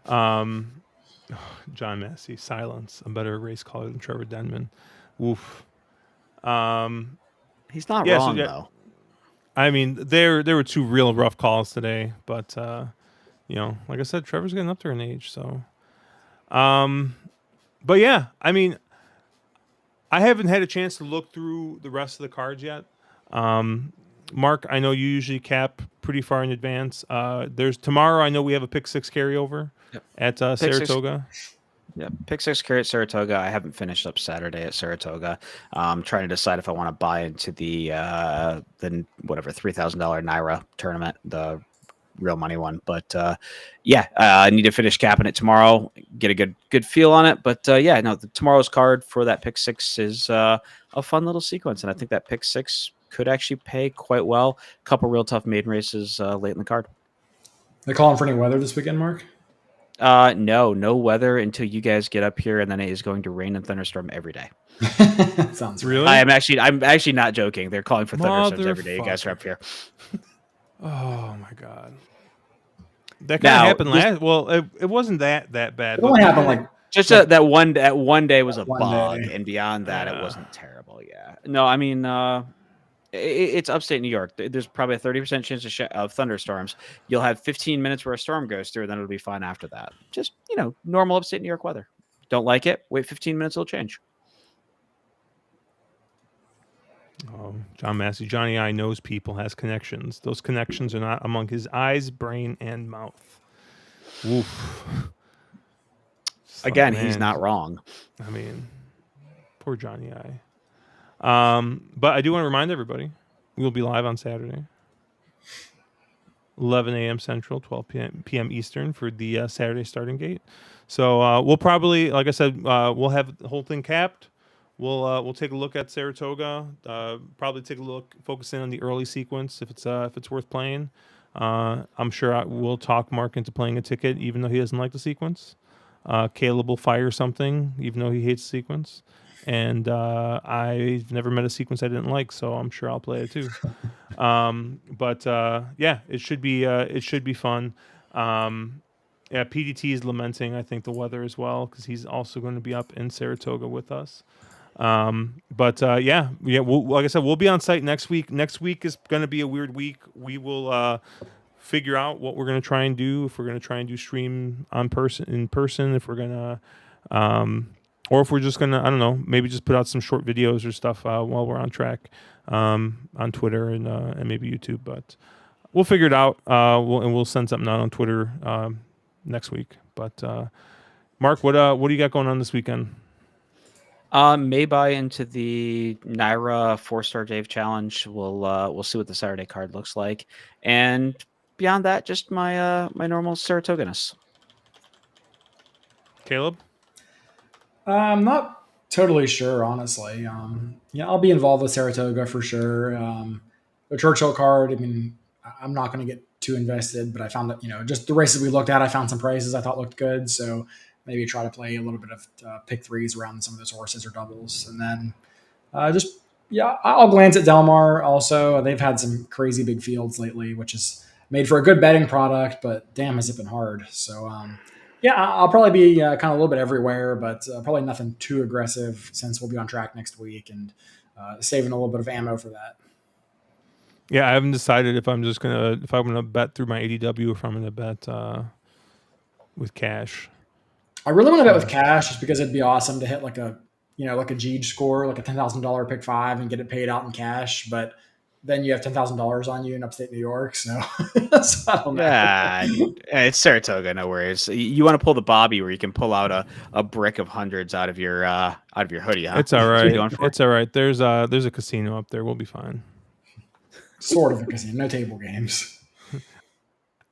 John Massey, silence. A better race caller than Trevor Denman. Woof. He's not wrong though. I mean, there were 2 real rough calls today, but like I said, Trevor's getting up there in age, so. But yeah, I mean, I haven't had a chance to look through the rest of the cards yet. Mark, I know you usually cap pretty far in advance. There's tomorrow. I know we have a pick 6 carryover at Saratoga. Yeah, pick 6 carry at Saratoga. I haven't finished up Saturday at Saratoga. I'm trying to decide if I want to buy into the whatever $3,000 Naira tournament, the real money one. But I need to finish capping it tomorrow, get a good feel on it. But tomorrow's card for that pick 6 is a fun little sequence, and I think that pick 6 could actually pay quite well. A couple real tough maiden races late in the card. They calling for any weather this weekend, Mark? No weather until you guys get up here, and then it is going to rain and thunderstorm every day. Sounds really. I'm actually not joking. They're calling for thunderstorms every day. You guys are up here. Oh my god, that kind of happened last. Well, it wasn't that bad. It only happened like just that one day was a bug, day. and beyond that, it wasn't terrible. Yeah, no, I mean, it's upstate New York. There's probably a 30% chance of thunderstorms. You'll have 15 minutes where a storm goes through, and then it'll be fine after that. Just normal upstate New York weather. Don't like it? Wait 15 minutes, it'll change. Oh, John Massey, Johnny I knows people, has connections. Those connections are not among his eyes, brain, and mouth. Oof. Again, he's not wrong. I mean, poor Johnny I. But I do want to remind everybody, we will be live on Saturday, 11 a.m. Central, 12 p.m. Eastern for the Saturday starting gate. So we'll probably, like I said, we'll have the whole thing capped. We'll take a look at Saratoga. Probably take a look, focus in on the early sequence if it's worth playing. I'm sure we'll talk Mark into playing a ticket, even though he doesn't like the sequence. Caleb will fire something, even though he hates the sequence. And I've never met a sequence I didn't like, so I'm sure I'll play it too. It should be fun. PDT is lamenting, I think, the weather as well, because he's also going to be up in Saratoga with us. Like I said, we'll be on site next week. Next week is going to be a weird week. We will figure out what we're going to try and do. If we're going to try and do stream in person, if we're going to, or if we're just going to, I don't know, maybe just put out some short videos or stuff while we're on track on Twitter and maybe YouTube. But we'll figure it out. We'll send something out on Twitter next week. But Mark, what do you got going on this weekend? May buy into the Naira 4-Stardave challenge. We'll see what the Saturday card looks like, and beyond that, just my my normal Saratoga-ness. Caleb, I'm not totally sure, honestly. I'll be involved with Saratoga for sure. The Churchill card, I mean, I'm not going to get too invested, but I found that just the races we looked at, I found some prices I thought looked good, so maybe try to play a little bit of pick threes around some of those horses or doubles. And then I'll glance at Del Mar also. They've had some crazy big fields lately, which is made for a good betting product, but damn, has it been hard. So, I'll probably be kind of a little bit everywhere, but probably nothing too aggressive since we'll be on track next week and saving a little bit of ammo for that. Yeah, I haven't decided if I'm going to bet through my ADW or if I'm going to bet with cash. I really want to bet with cash just because it'd be awesome to hit like a, like a G score, like a $10,000 pick five and get it paid out in cash. But then you have $10,000 on you in upstate New York. So, so I don't know. Yeah, it's Saratoga, no worries. You want to pull the Bobby where you can pull out a brick of hundreds out of your hoodie, huh? It's all That's what right. you're going for? It's all right. There's a casino up there. We'll be fine. Sort of a casino, no table games.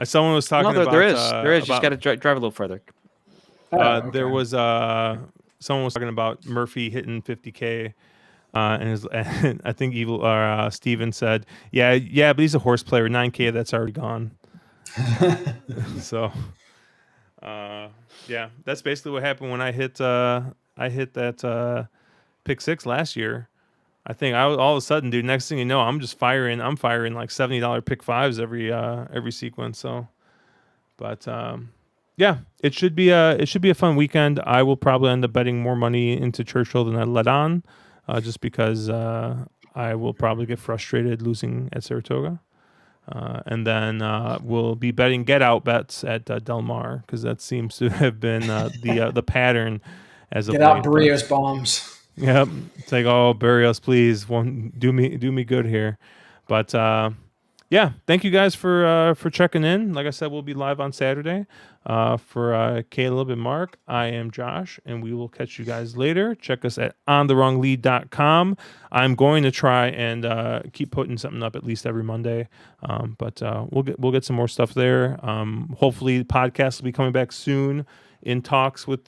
Someone was talking No, about there is. There is. You just about got to drive a little further. Okay. there was someone was talking about Murphy hitting 50K. And I think Steven said, yeah, but he's a horse player. 9K, that's already gone. So, yeah, that's basically what happened when I hit that pick six last year. I think all of a sudden, dude. Next thing you know, I'm firing like $70 pick fives every sequence. So, but yeah, it should be a fun weekend. I will probably end up betting more money into Churchill than I let on, just because I will probably get frustrated losing at Saratoga, and then we'll be betting get out bets at Del Mar because that seems to have been the pattern as of Get out late. Barrios bombs. Yep, it's like, oh, Barrios, please, do me good here, but. Yeah, thank you guys for checking in. Like I said, we'll be live on Saturday. For Caleb and Mark, I am Josh, and we will catch you guys later. Check us at ontherwronglead.com. I'm going to try and keep putting something up at least every Monday, but we'll get some more stuff there. Hopefully, the podcast will be coming back soon. In talks with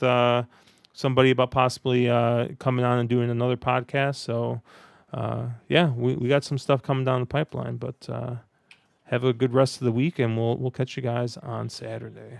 somebody about possibly coming on and doing another podcast. So yeah, we got some stuff coming down the pipeline, but. Have a good rest of the week, and we'll catch you guys on Saturday.